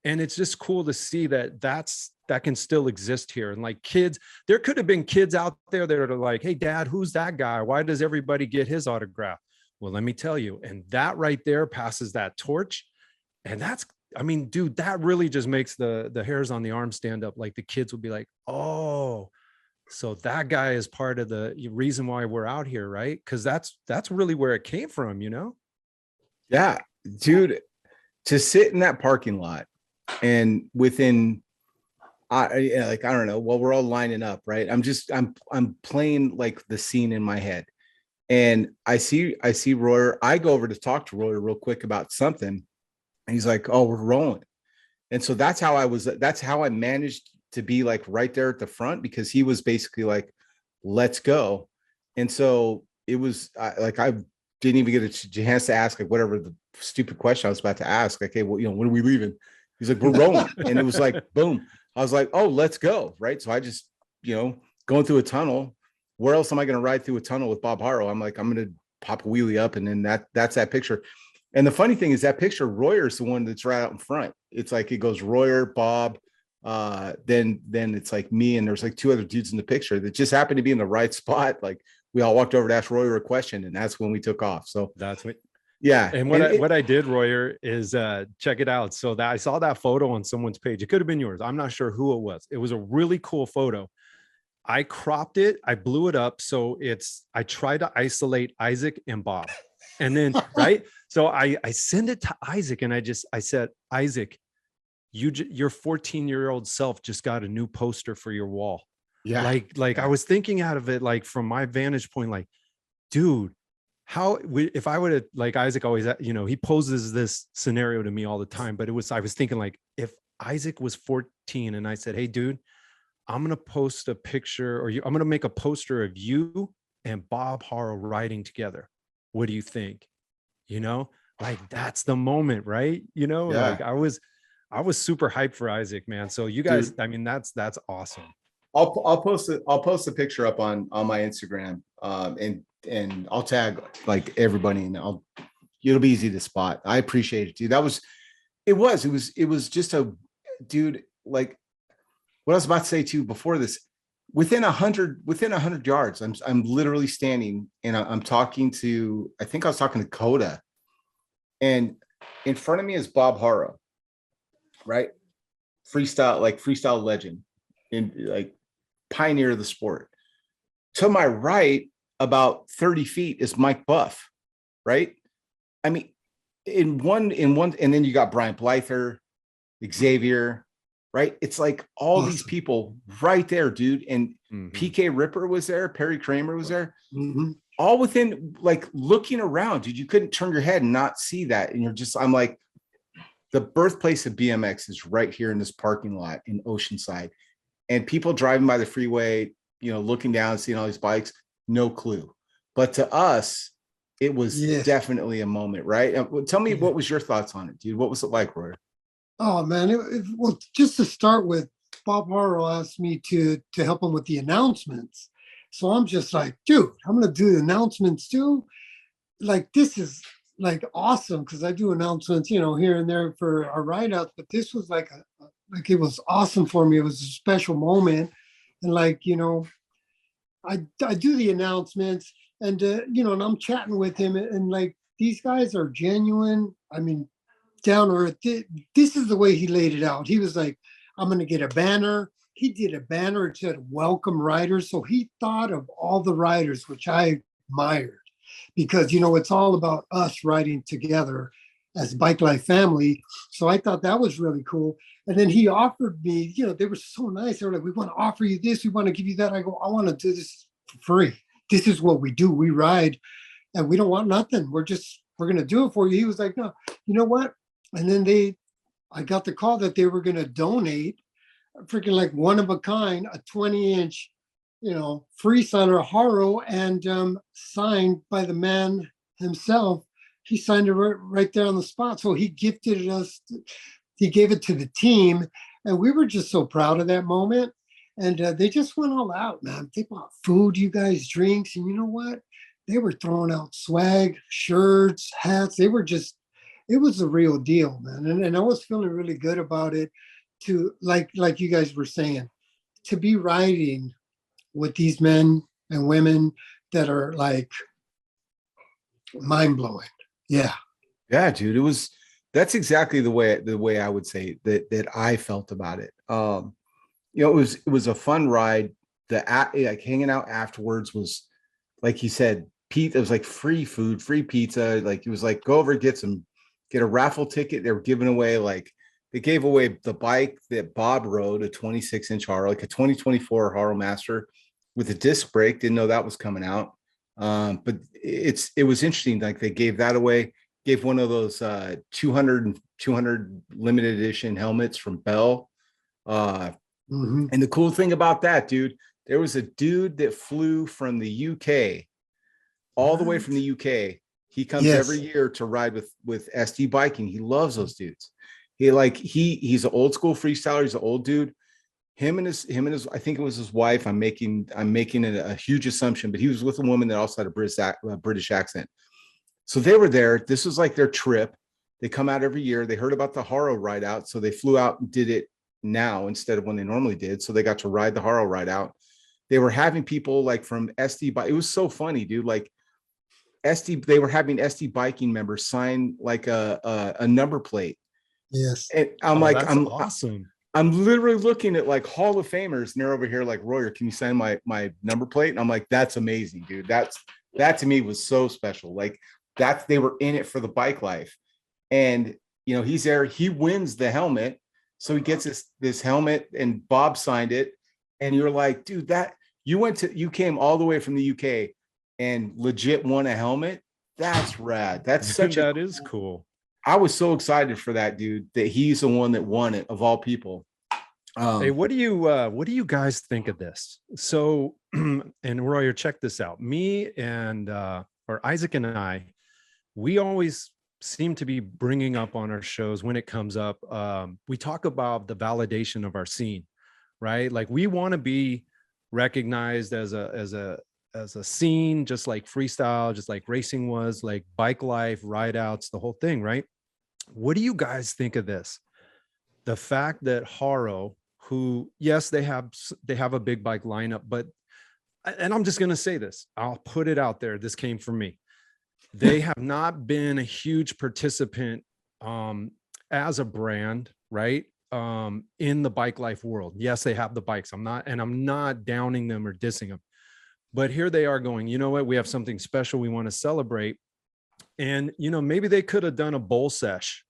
And it's just cool to see that that can still exist here. And like kids, there could have been kids out there that are like, hey, Dad, who's that guy? Why does everybody get his autograph? Well, let me tell you. And that right there passes that torch. And that's, I mean, dude, that really just makes the hairs on the arm stand up. Like the kids would be like, oh, so that guy is part of the reason why we're out here, right? Because that's really where it came from, you know? Yeah, dude, to sit in that parking lot and within, I don't know, well, we're all lining up, right? I'm playing like the scene in my head, and I see Royer. I go over to talk to Royer real quick about something, and he's like, "Oh, we're rolling." And so that's how I managed to be like right there at the front, because he was basically like, let's go. And so it was like, I didn't even get a chance to ask like whatever the stupid question I was about to ask. Like, hey, well, you know, when are we leaving? He's like, we're rolling. And it was like, boom. I was like, oh, let's go. Right. So I just, you know, going through a tunnel. Where else am I going to ride through a tunnel with Bob Haro? I'm like, I'm going to pop a wheelie up. And then that's that picture. And the funny thing is that picture, Royer's the one that's right out in front. It's like, it goes Royer, Bob, then it's like me, and there's like two other dudes in the picture that just happened to be in the right spot. Like we all walked over to ask Royer a question, and that's when we took off. So that's what Yeah. And what I did, Royer, is check it out. So that I saw that photo on someone's page. It could have been yours. I'm not sure who it was. It was a really cool photo. I cropped it. I blew it up. So I tried to isolate Isaac and Bob. And then, right. So I send it to Isaac and I said, Isaac, your 14-year-old self just got a new poster for your wall. Yeah. Like I was thinking out of it, like from my vantage point, like, dude, if I would have, like Isaac always, he poses this scenario to me all the time, but I was thinking like, if Isaac was 14 and I said, hey dude, I'm going to post a picture I'm going to make a poster of you and Bob Haro riding together. What do you think? Like that's the moment, right? Like I was super hyped for Isaac, man. So you guys, dude, I mean, that's awesome. I'll post a picture up on my Instagram, and I'll tag like everybody, and it'll be easy to spot. I appreciate it, dude. It was just a dude, like what I was about to say too before this, within 100 yards, I'm literally standing and I'm talking to, I think I was talking to Coda, and in front of me is Bob Haro, right? Freestyle legend, and like pioneer of the sport. To my right, about 30 feet, is Mike Buff, right? I mean, in one, and then you got Brian Blyther, Xavier, right? It's like all these people right there, dude. And PK Ripper was there, Perry Kramer was there, all within, like, looking around, dude. You couldn't turn your head and not see that. And I'm like, the birthplace of BMX is right here in this parking lot in Oceanside. And people driving by the freeway, looking down, seeing all these bikes, no clue. But to us, it was definitely a moment, right? Tell me, what was your thoughts on it, dude? What was it like, Roy? Oh man, well, just to start with, Bob Haro asked me to help him with the announcements. So I'm just like, dude, I'm gonna do the announcements too. Like, this is like awesome, because I do announcements, here and there for our rideouts. But this was like it was awesome for me. It was a special moment, and like I do the announcements, and and I'm chatting with him, and like these guys are genuine. I mean, down to earth. This is the way he laid it out. He was like, I'm going to get a banner. He did a banner. It said welcome riders. So he thought of all the riders, which I admired, because it's all about us riding together as Bike Life family. So I thought that was really cool. And then he offered me, they were so nice. They were like, we want to offer you this, we want to give you that. I go, I want to do this for free. This is what we do. We ride and we don't want nothing. We're going to do it for you. He was like, no, you know what? And then I got the call that they were going to donate freaking like one of a kind, a 20-inch, freestyler Haro, and signed by the man himself. He signed it right there on the spot. So he gifted us, he gave it to the team. And we were just so proud of that moment. And they just went all out, man. They bought food, you guys, drinks. And you know what? They were throwing out swag, shirts, hats. It was a real deal, man. And I was feeling really good about it, to like you guys were saying, to be riding with these men and women that are like mind-blowing. Yeah. Yeah, dude. That's exactly the way I would say that I felt about it. It was a fun ride. Like hanging out afterwards was, like you said, Pete, it was like free food, free pizza. Like it was like, go over, get a raffle ticket. They were giving away, like, they gave away the bike that Bob rode, a 26-inch Haro, like a 2024 Haro Master with a disc brake. Didn't know that was coming out. But it was interesting. Like they gave that away, gave one of those 200 limited edition helmets from Bell. And the cool thing about that, dude, there was a dude that flew from the UK, all the way from the UK. He comes every year to ride with SDBiking. He loves those dudes. He's an old school freestyler. He's an old dude. Him and his, I think it was his wife. I'm making a huge assumption, but he was with a woman that also had a British accent. So they were there. This was like their trip. They come out every year. They heard about the Haro Rideout, so they flew out and did it now instead of when they normally did. So they got to ride the Haro Rideout. They were having people like from SD. It was so funny, dude. Like they were having SDBiking members sign like a number plate. Yes. And I'm Oh, like, that's awesome. I'm literally looking at like Hall of Famers, and they're over here like, Royer, can you sign my number plate? And I'm like, that's amazing, dude. That to me was so special. Like they were in it for the bike life. And you know, he's there, he wins the helmet. So he gets this helmet, and Bob signed it. And you're like, dude, that you came all the way from the UK and legit won a helmet. That's rad. That's such that is cool. I was so excited for that dude, that he's the one that won it of all people. Hey, what do you guys think of this? So, and Royer, check this out. Me and or Isaac and I, we always seem to be bringing up on our shows when it comes up. We talk about the validation of our scene, right? Like we want to be recognized as a scene, just like freestyle, just like racing was, like bike life, ride outs, the whole thing, right? What do you guys think of this? The fact that Haro, who, yes, they have a big bike lineup, but, and I'm just going to say this, I'll put it out there. This came from me. They have not been a huge participant as a brand, right? In the bike life world. Yes, they have the bikes. I'm not downing them or dissing them, but here they are going, you know what? We have something special we want to celebrate. And, you know, maybe they could have done a bowl sesh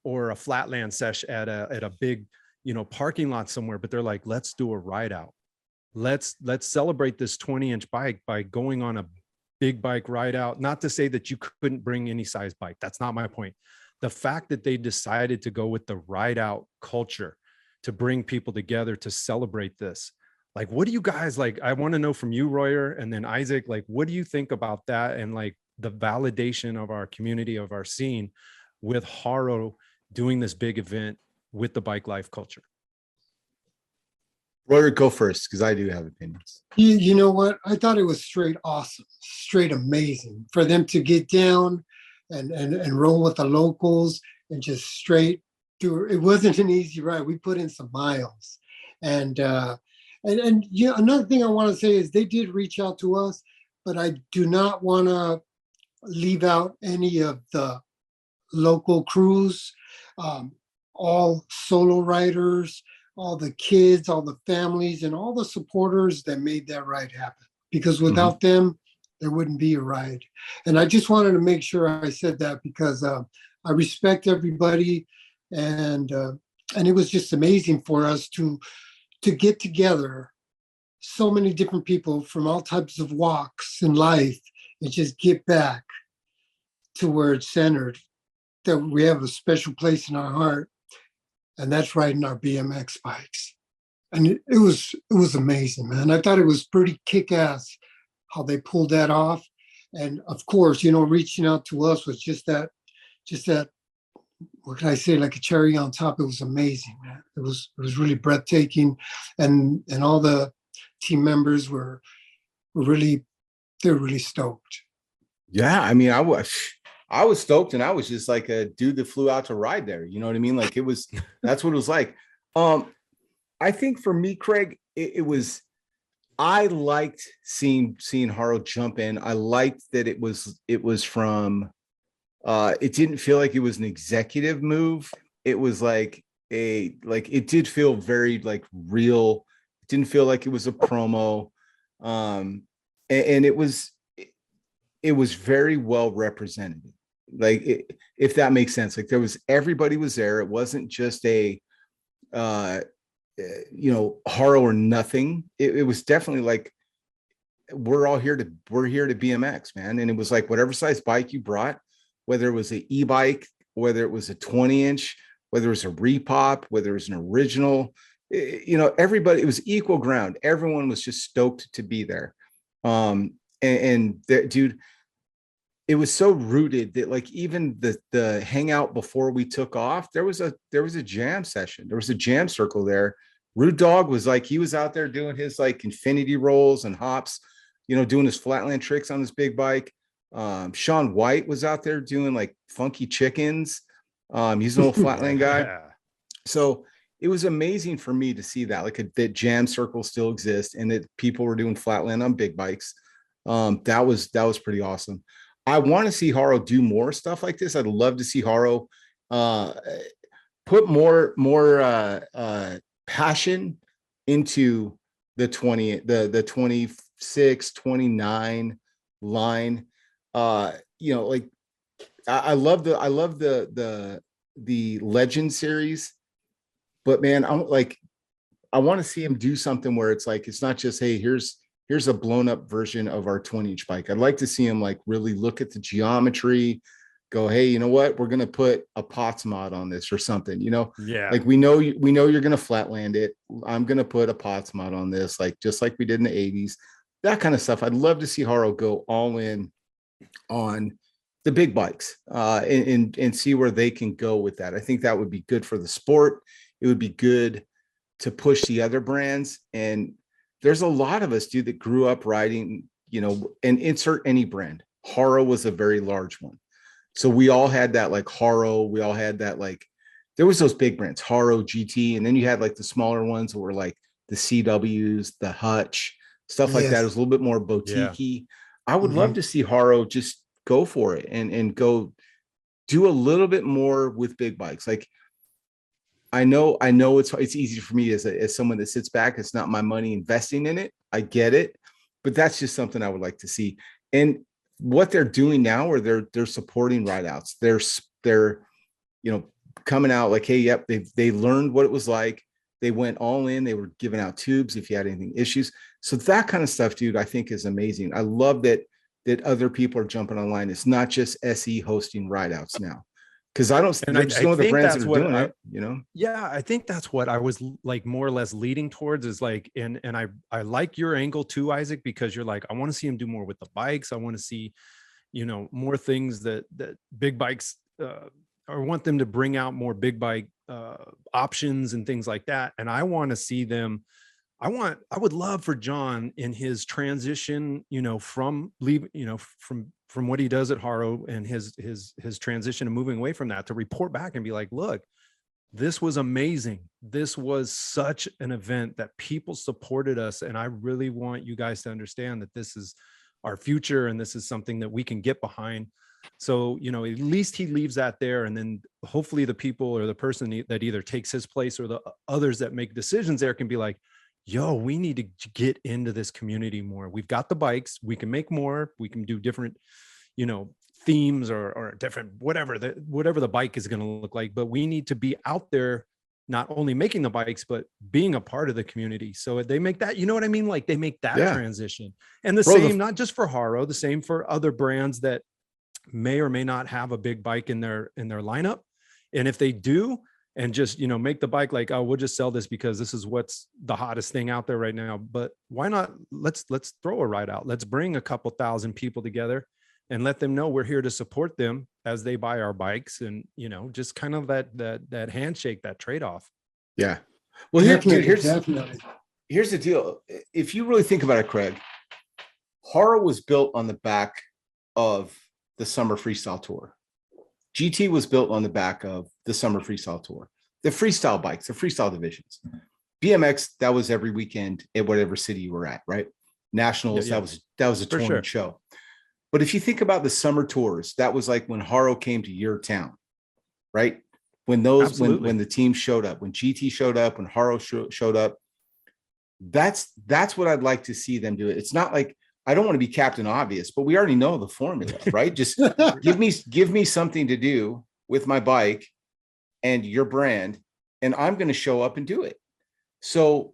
or a flatland sesh at a big, you know, parking lot somewhere, but they're like, let's do a ride out. Let's celebrate this 20-inch bike by going on a big bike ride out. Not to say that you couldn't bring any size bike. That's not my point. The fact that they decided to go with the ride out culture to bring people together to celebrate this. Like, what do you guys like? I want to know from you, Royer, and then Isaac, like, what do you think about that? And like the validation of our community, of our scene with Haro doing this big event with the bike life culture? Royer, go first, because I do have opinions. You know what? I thought it was straight awesome, straight amazing for them to get down and roll with the locals and just straight do it. It wasn't an easy ride. We put in some miles. And yeah, another thing I want to say is they did reach out to us, but I do not want to leave out any of the local crews, all solo riders, all the kids, all the families, and all the supporters that made that ride happen. Because without them, there wouldn't be a ride. And I just wanted to make sure I said that because I respect everybody, and it was just amazing for us to get together, so many different people from all types of walks in life, and just get back to where it's centered, that we have a special place in our heart, and that's riding our BMX bikes. And it was amazing, man. I thought it was pretty kick-ass how they pulled that off. And of course, you know, reaching out to us was just that, what can I say, like a cherry on top. It was amazing, man. It was really breathtaking. And all the team members were really stoked. Yeah, I mean, I was stoked, and I was just like a dude that flew out to ride there. You know what I mean? Like that's what it was like. I think for me, Craig, I liked seeing Haro jump in. I liked that it was from, it didn't feel like it was an executive move. It was like it did feel very like real. It didn't feel like it was a promo. And it was very well represented. Like, if that makes sense, like everybody was there. It wasn't just a, Haro or nothing. It was definitely like, we're here to BMX, man. And it was like, whatever size bike you brought, whether it was an e-bike, whether it was a 20-inch, whether it was a repop, whether it was an original, everybody, it was equal ground. Everyone was just stoked to be there. Dude, it was so rooted that like even the hangout before we took off, there was a jam session. There was a jam circle there. Rude Dog was like, he was out there doing his like infinity rolls and hops, doing his flatland tricks on this big bike. Sean White was out there doing like funky chickens. He's an old flatland guy. Yeah. So it was amazing for me to see that, like that jam circle still exists and that people were doing flatland on big bikes. That was pretty awesome. I want to see Haro do more stuff like this. I'd love to see Haro put more passion into the 26, 29 line. Like I love the Legend series, but man, I want to see him do something where it's like, it's not just, hey, here's a blown up version of our 20-inch bike. I'd like to see him like really look at the geometry, go, hey, you know what? We're going to put a POTS mod on this or something, Yeah. like we know you're going to flatland it. I'm going to put a POTS mod on this, like, just like we did in the 80s, that kind of stuff. I'd love to see Haro go all in on the big bikes and see where they can go with that. I think that would be good for the sport. It would be good to push the other brands. And there's a lot of us, dude, that grew up riding, and insert any brand. Haro was a very large one. So we all had that like Haro, we all had that, like, there was those big brands, Haro, GT, and then you had like the smaller ones that were like the CWs, the Hutch, stuff like that. It was a little bit more boutique-y. I would love to see Haro just go for it and go do a little bit more with big bikes. Like, I know it's easy for me as someone that sits back. It's not my money investing in it. I get it, but that's just something I would like to see. And what they're doing now, or they're supporting rideouts. They're coming out like, hey, yep, they learned what it was like. They went all in. They were giving out tubes if you had anything issues. So that kind of stuff, dude, I think is amazing. I love that other people are jumping online. It's not just SE hosting rideouts now. Because I don't, and I just know the brands that are doing it, Yeah, I think that's what I was like more or less leading towards, is like, and I like your angle too, Isaac, because you're like, I want to see him do more with the bikes. I want to see, more things that big bikes, I want them to bring out more big bike options and things like that. And I want to see them. I would love for John in his transition, from from what he does at Haro and his transition and moving away from that, to report back and be like, look, this was amazing. This was such an event that people supported us. And I really want you guys to understand that this is our future and this is something that we can get behind. So, at least he leaves that there. And then hopefully the people or the person that either takes his place or the others that make decisions there can be like, yo, we need to get into this community more. We've got the bikes, we can make more, we can do different, themes or different, whatever the bike is going to look like, but we need to be out there, not only making the bikes, but being a part of the community. So they make that, you know what I mean? Like they make that transition. And same, not just for Haro, the same for other brands that may or may not have a big bike in their lineup. And if they do, and just, make the bike like, oh, we'll just sell this because this is what's the hottest thing out there right now. But why not? Let's throw a ride out. Let's bring a couple thousand people together and let them know we're here to support them as they buy our bikes. And, just kind of that handshake, that trade-off. Yeah. Well, here's the deal. If you really think about it, Craig, Haro was built on the back of the Summer Freestyle Tour. GT was built on the back of the Summer Freestyle Tour, the freestyle bikes, the freestyle divisions. BMX, that was every weekend at whatever city you were at, right? Nationals, that was a touring show. But if you think about the summer tours, that was like when Haro came to your town, right? When when the team showed up, when GT showed up, when Haro showed up, that's what I'd like to see them do. It's not like, I don't want to be Captain Obvious, but we already know the formula, right? Just give me something to do with my bike and your brand, and I'm going to show up and do it. So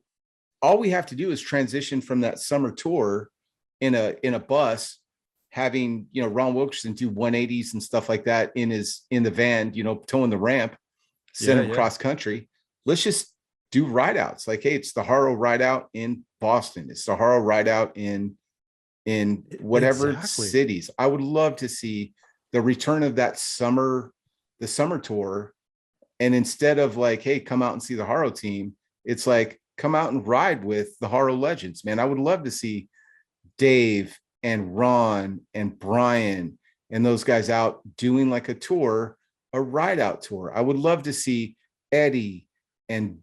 all we have to do is transition from that summer tour in a bus, having, Ron Wilkerson do 180s and stuff like that in the van, towing the ramp, send him cross country. Let's just do rideouts. Like, hey, it's the Haro rideout in Boston. It's the Haro rideout in whatever cities. I would love to see the return of that the summer tour. And instead of like, hey, come out and see the Haro team, it's like, come out and ride with the Haro legends, man. I would love to see Dave and Ron and Brian and those guys out doing like a tour, a ride out tour. I would love to see Eddie and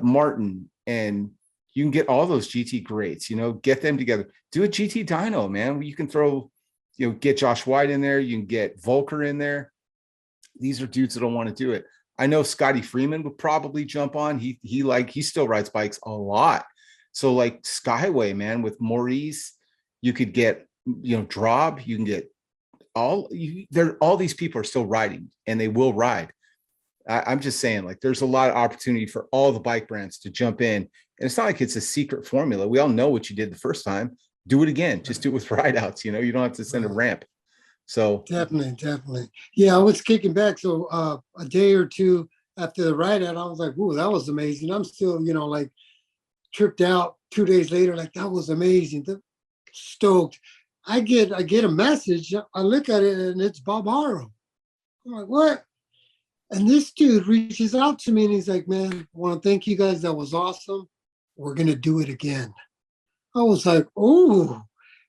Martin, and you can get all those GT greats, get them together. Do a GT dyno, man. You can throw get Josh White in there. You can get Volker in there. These are dudes that don't want to do it. I know Scotty Freeman would probably jump on. He still rides bikes a lot. So like Skyway, man, with Maurice, you could get, Drob, you can get all these people are still riding and they will ride. I'm just saying, like, there's a lot of opportunity for all the bike brands to jump in. And it's not like it's a secret formula. We all know what you did the first time. Do it again. Just do it with Rideouts. You don't have to send a ramp. So definitely. Yeah, I was kicking back. So a day or two after the Rideout, I was like, "Ooh, that was amazing." I'm still, like tripped out 2 days later, like that was amazing. Stoked. I get a message. I look at it and it's Bob Haro. I'm like, what? And this dude reaches out to me and he's like, "Man, I want to thank you guys. That was awesome. We're gonna do it again." I was like, "Oh,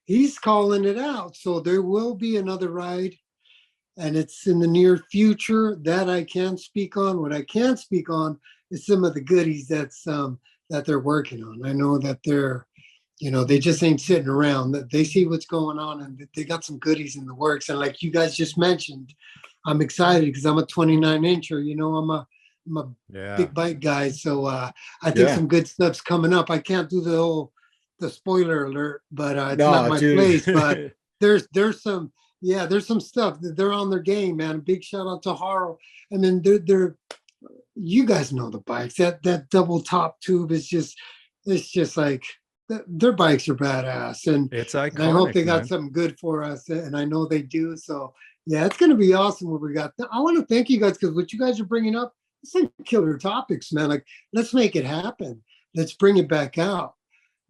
he's calling it out." So there will be another ride, and it's in the near future. That I can speak on. What I can't speak on is some of the goodies that they're working on. I know that they're, they just ain't sitting around. That they see what's going on, and they got some goodies in the works. And like you guys just mentioned, I'm excited because I'm a 29-incher. I'm a big bike guy, so I think some good stuff's coming up. I can't do the spoiler alert, but it's not my place. But there's some stuff that they're on their game, man. Big shout out to Haro. I mean, they're you guys know the bikes. That double top tube is just, it's just like their bikes are badass, and it's iconic. And I hope they got something good for us, and I know they do. So yeah, it's gonna be awesome what we got. I want to thank you guys because what you guys are bringing up, it's like killer topics, man. Like, let's make it happen. Let's bring it back out.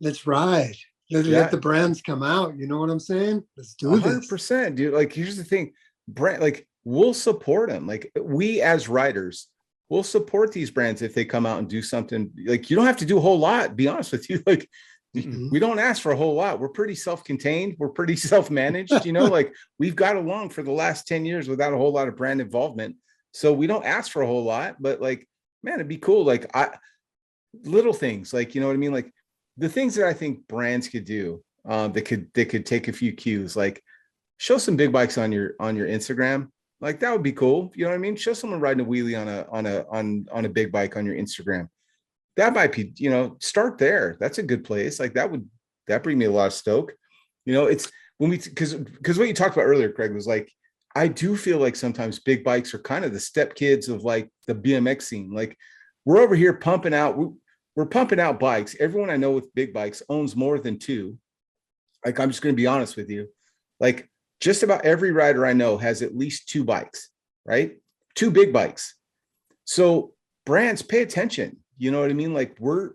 Let's ride. Let the brands come out. You know what I'm saying? Let's do 100%, dude. Like, here's the thing, brand, like, we'll support them. Like, we as riders, we'll support these brands if they come out and do something. Like, you don't have to do a whole lot. Be honest with you. Like, we don't ask for a whole lot. We're pretty self-contained. We're pretty self-managed. Like, we've got along for the last 10 years without a whole lot of brand involvement. So we don't ask for a whole lot. But like, man, it'd be cool. Like, little things, like, you know what I mean? Like, the things that I think brands could do, they could take a few cues, like show some big bikes on your Instagram. Like, that would be cool. You know what I mean? Show someone riding a wheelie on a big bike on your Instagram. That might be, start there. That's a good place. Like, that bring me a lot of stoke. It's when because what you talked about earlier, Craig, was like, I do feel like sometimes big bikes are kind of the stepkids of like the BMX scene. Like, we're over here pumping out. We're pumping out bikes. Everyone I know with big bikes owns more than two. Like, I'm just going to be honest with you. Like, just about every rider I know has at least two bikes, right? Two big bikes. So brands, pay attention. You know what I mean? Like, we're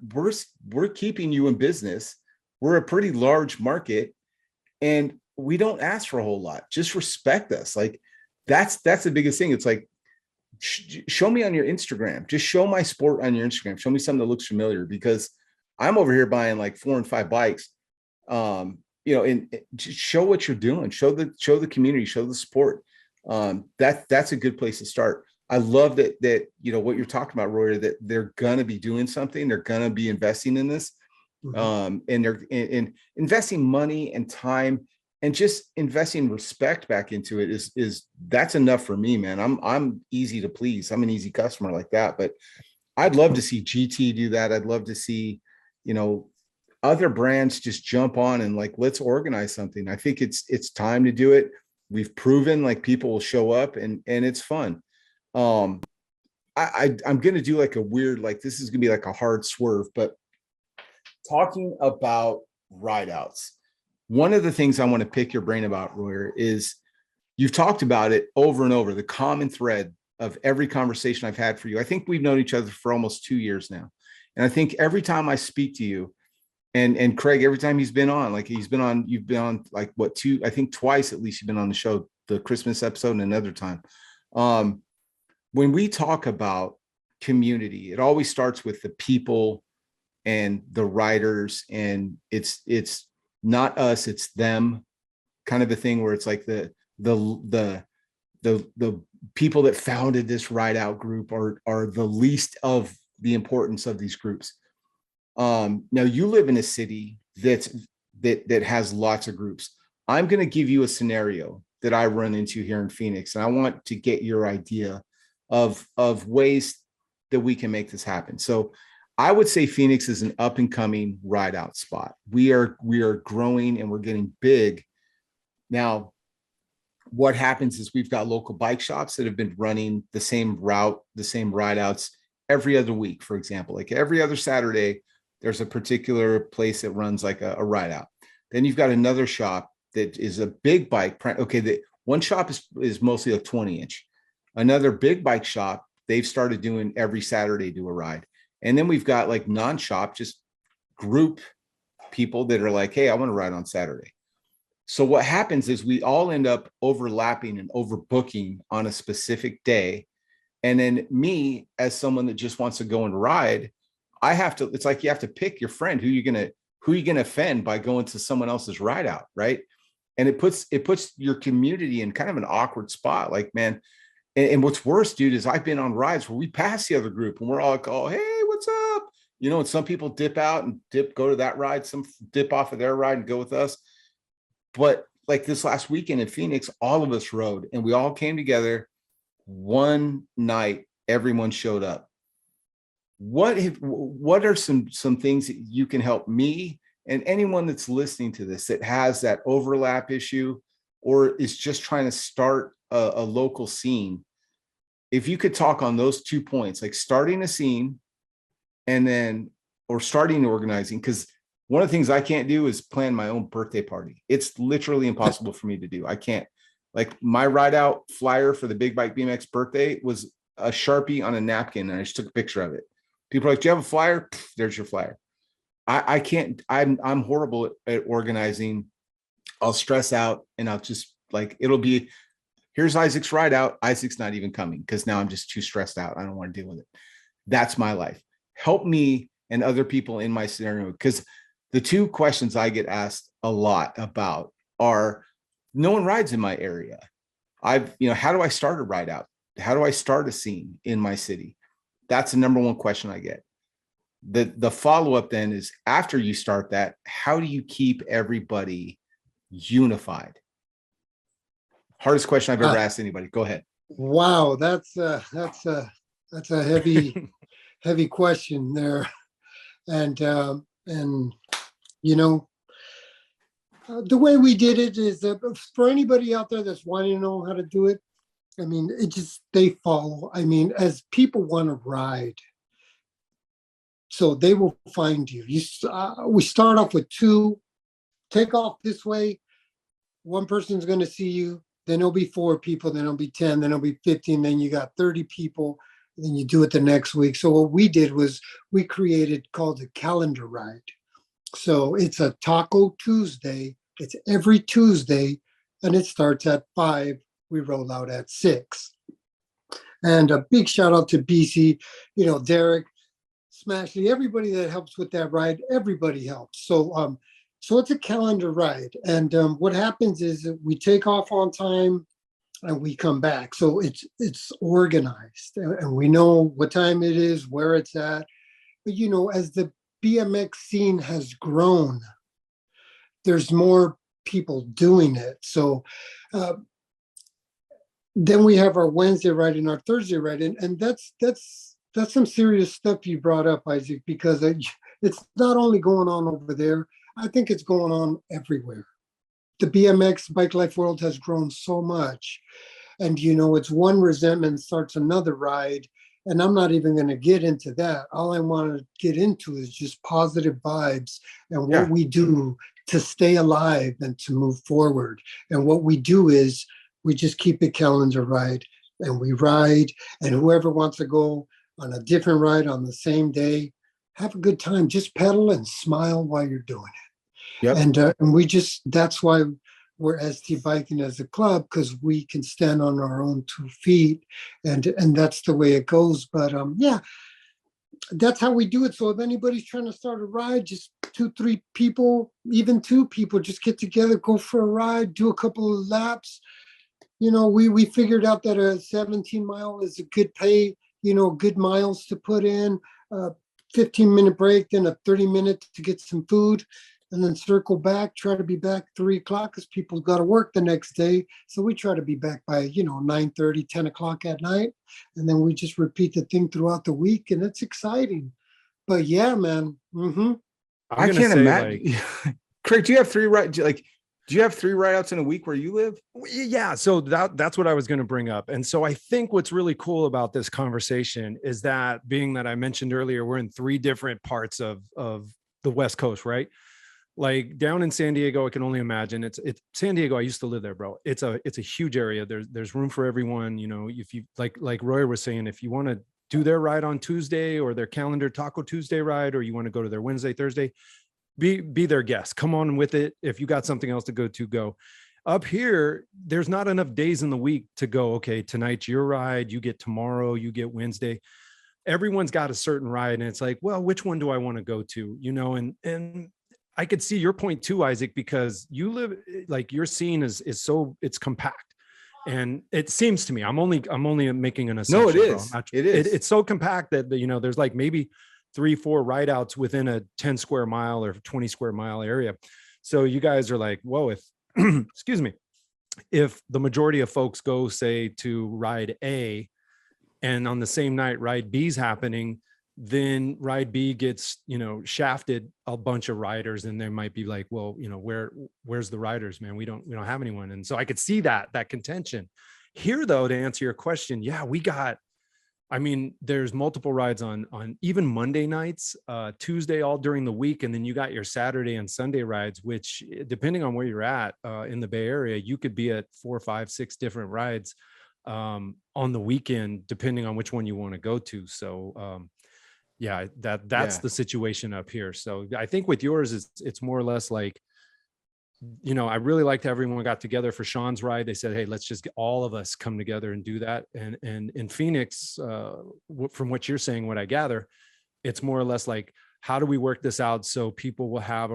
keeping you in business. We're a pretty large market, and we don't ask for a whole lot. Just respect us. Like, that's the biggest thing. It's like, show me on your Instagram. Just show my sport on your Instagram. Show me something that looks familiar, because I'm over here buying like 4 and 5 bikes. And just show what you're doing. Show the community. Show the sport. That's a good place to start. I love that what you're talking about, Roy, that they're gonna be doing something. They're gonna be investing in this, and they're investing money and time. And just investing respect back into it is that's enough for me, man. I'm easy to please. I'm an easy customer like that. But I'd love to see GT do that. I'd love to see, other brands just jump on and like, let's organize something. I think it's time to do it. We've proven like people will show up and it's fun. I'm gonna do like a weird, like, this is gonna be like a hard swerve, but talking about rideouts. One of the things I want to pick your brain about, Royer, is you've talked about it over and over, the common thread of every conversation I've had for you. I think we've known each other for almost 2 years now. And I think every time I speak to you, and Craig, every time you've been on like what, two, I think twice at least you've been on the show, the Christmas episode and another time. When we talk about community, it always starts with the people and the riders, and it's not us, it's them, kind of a thing where it's like the people that founded this ride out group are the least of the importance of these groups. Now you live in a city that has lots of groups. I'm going to give you a scenario that I run into here in Phoenix, and I want to get your idea of ways that we can make this happen. So I would say Phoenix is an up and coming ride out spot. We are growing and we're getting big. Now, what happens is we've got local bike shops that have been running the same route, the same ride outs every other week, for example. Like every other Saturday, there's a particular place that runs like a ride out. Then you've got another shop that is a big bike. Okay, the one shop is mostly a 20-inch. Another big bike shop, they've started doing every Saturday do a ride. And then we've got like non-shop, just group people that are like, hey, I want to ride on Saturday. So what happens is we all end up overlapping and overbooking on a specific day. And then me, as someone that just wants to go and ride, I have to, it's like you have to pick your friend, who you're gonna offend by going to someone else's ride out, right? And it puts your community in kind of an awkward spot. Like, man, and what's worse, dude, is I've been on rides where we pass the other group and we're all like, oh, hey, what's up? You know, and some people dip out and go to that ride, some dip off of their ride and go with us. But like this last weekend in Phoenix, all of us rode and we all came together one night. Everyone showed up. What are some things that you can help me and anyone that's listening to this that has that overlap issue or is just trying to start a local scene? If you could talk on those 2 points, like starting a scene and then, or starting organizing, because one of the things I can't do is plan my own birthday party. It's literally impossible for me to do. I can't. Like my ride out flyer for the Big Bike BMX birthday was a Sharpie on a napkin, and I just took a picture of it. People are like, do you have a flyer? Pfft, there's your flyer. I can't. I'm horrible at organizing. I'll stress out, and I'll just like, it'll be, here's Isaac's ride out. Isaac's not even coming because now I'm just too stressed out. I don't want to deal with it. That's my life. Help me and other people in my scenario, because the two questions I get asked a lot about are, no one rides in my area. How do I start a ride out? How do I start a scene in my city? That's the number one question I get. The follow-up then is, after you start that, how do you keep everybody unified? Hardest question I've ever asked anybody. Go ahead. Wow, that's a heavy question there. And you know, the way we did it is for anybody out there that's wanting to know how to do it, I mean, they follow. I mean, as people want to ride, so they will find you. We start off with 2, take off this way. One person's going to see you. Then it'll be 4 people. Then it'll be 10. Then it'll be 15. Then you got 30 people. Then you do it the next week. So what we did was we created called a calendar ride. So it's a Taco Tuesday. It's every Tuesday, and it starts at 5. We roll out at 6. And a big shout out to BC, Derek, Smashley, everybody that helps with that ride. Everybody helps. So it's a calendar ride. And what happens is that we take off on time and we come back. So it's organized, and we know what time it is, where it's at. But as the BMX scene has grown, there's more people doing it. So then we have our Wednesday ride and our Thursday ride, and that's some serious stuff you brought up, Isaac, because it's not only going on over there. I think it's going on everywhere. The BMX bike life world has grown so much, and it's one resentment starts another ride. And I'm not even going to get into that. All I want to get into is just positive vibes and what we do to stay alive and to move forward. And what we do is we just keep a calendar ride, and we ride, and whoever wants to go on a different ride on the same day, have a good time. Just pedal and smile while you're doing it. Yep. And that's why we're SDBiking as a club, because we can stand on our own 2 feet, and that's the way it goes. But that's how we do it. So if anybody's trying to start a ride, just 2-3 people, even 2 people, just get together, go for a ride, do a couple of laps. We figured out that a 17 mile is a good pay, good miles to put in, 15-minute break, then a 30-minute to get some food. and then circle back, try to be back 3 o'clock because people got to work the next day. So we try to be back by, 9:30, 10 o'clock at night. And then we just repeat the thing throughout the week, and it's exciting. But yeah, man. I can't imagine. Craig, do you have three do you have 3 rideouts in a week where you live? Yeah. So that's what I was going to bring up. And so I think what's really cool about this conversation is that, being that I mentioned earlier, we're in 3 different parts of the West Coast, right? Like down in San Diego, I can only imagine it's San Diego. I used to live there, bro. It's a huge area. There's room for everyone. If you like Roy was saying, if you want to do their ride on Tuesday or their calendar Taco Tuesday ride, or you want to go to their Wednesday, Thursday, be their guest. Come on with it. If you got something else to go. Up here, there's not enough days in the week to go, okay, tonight's your ride, you get tomorrow, you get Wednesday. Everyone's got a certain ride, and it's like, well, which one do I want to go to? And I could see your point too, Isaac, because you live, like, your scene is so, it's compact. And it seems to me, I'm only making an assumption. No, it is. It is. It's so compact that, there's like maybe 3-4 rideouts within a 10 square mile or 20 square mile area. So you guys are like, whoa, if, excuse me, if the majority of folks go, say, to ride A, and on the same night ride B is happening, then ride B gets, shafted a bunch of riders, and they might be like, well, where's the riders, man? We don't have anyone. And so I could see that contention here, though. To answer your question, yeah, there's multiple rides on even Monday nights, Tuesday, all during the week. And then you got your Saturday and Sunday rides, which, depending on where you're at in the Bay Area, you could be at 4, 5, 6 different rides on the weekend, depending on which one you want to go to. So yeah, that's the situation up here. So I think with yours, it's more or less like, I really liked how everyone got together for Sean's ride. They said, hey, let's just get all of us come together and do that. And in Phoenix, from what you're saying, what I gather, it's more or less like, how do we work this out so people will have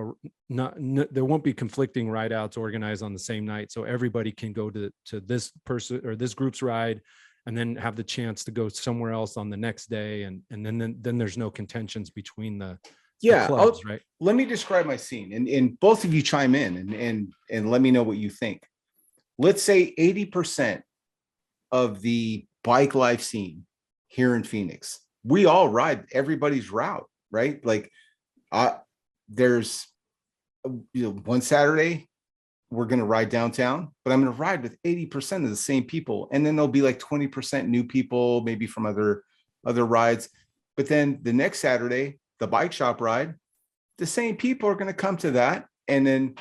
there won't be conflicting ride outs organized on the same night. So everybody can go to this person or this group's ride, and then have the chance to go somewhere else on the next day. And then there's no contentions between the clubs, right? Let me describe my scene, and both of you chime in and let me know what you think. Let's say 80% of the bike life scene here in Phoenix, we all ride everybody's route, right? Like there's one Saturday we're going to ride downtown, but I'm going to ride with 80% of the same people. And then there'll be like 20% new people, maybe from other rides. But then the next Saturday, the bike shop ride, the same people are going to come to that. And then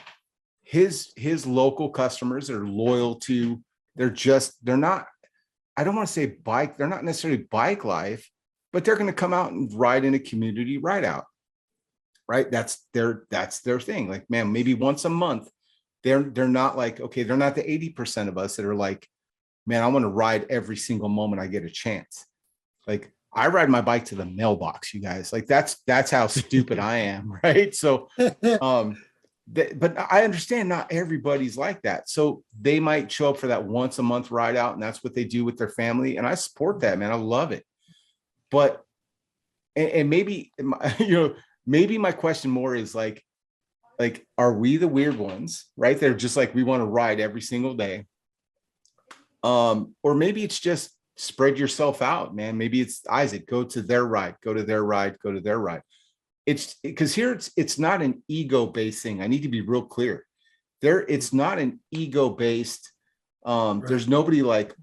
his local customers are loyal to, they're not, I don't want to say bike, they're not necessarily bike life, but they're going to come out and ride in a community ride out, right? That's their thing. Like, man, maybe once a month. They're not like, okay, they're not the 80% of us that are like, man, I want to ride every single moment I get a chance. Like, I ride my bike to the mailbox, you guys. Like, that's how stupid I am, right? So, but I understand not everybody's like that. So they might show up for that once a month ride out, and that's what they do with their family. And I support that, man. I love it. But, and maybe, maybe my question more is like, are we the weird ones, right? They're just like, we want to ride every single day. Or maybe it's just spread yourself out, man. Maybe it's Isaac, go to their ride, go to their ride, go to their ride. It's because here it's not an ego-based thing. I need to be real clear. It's not an ego-based. Right. There's nobody like,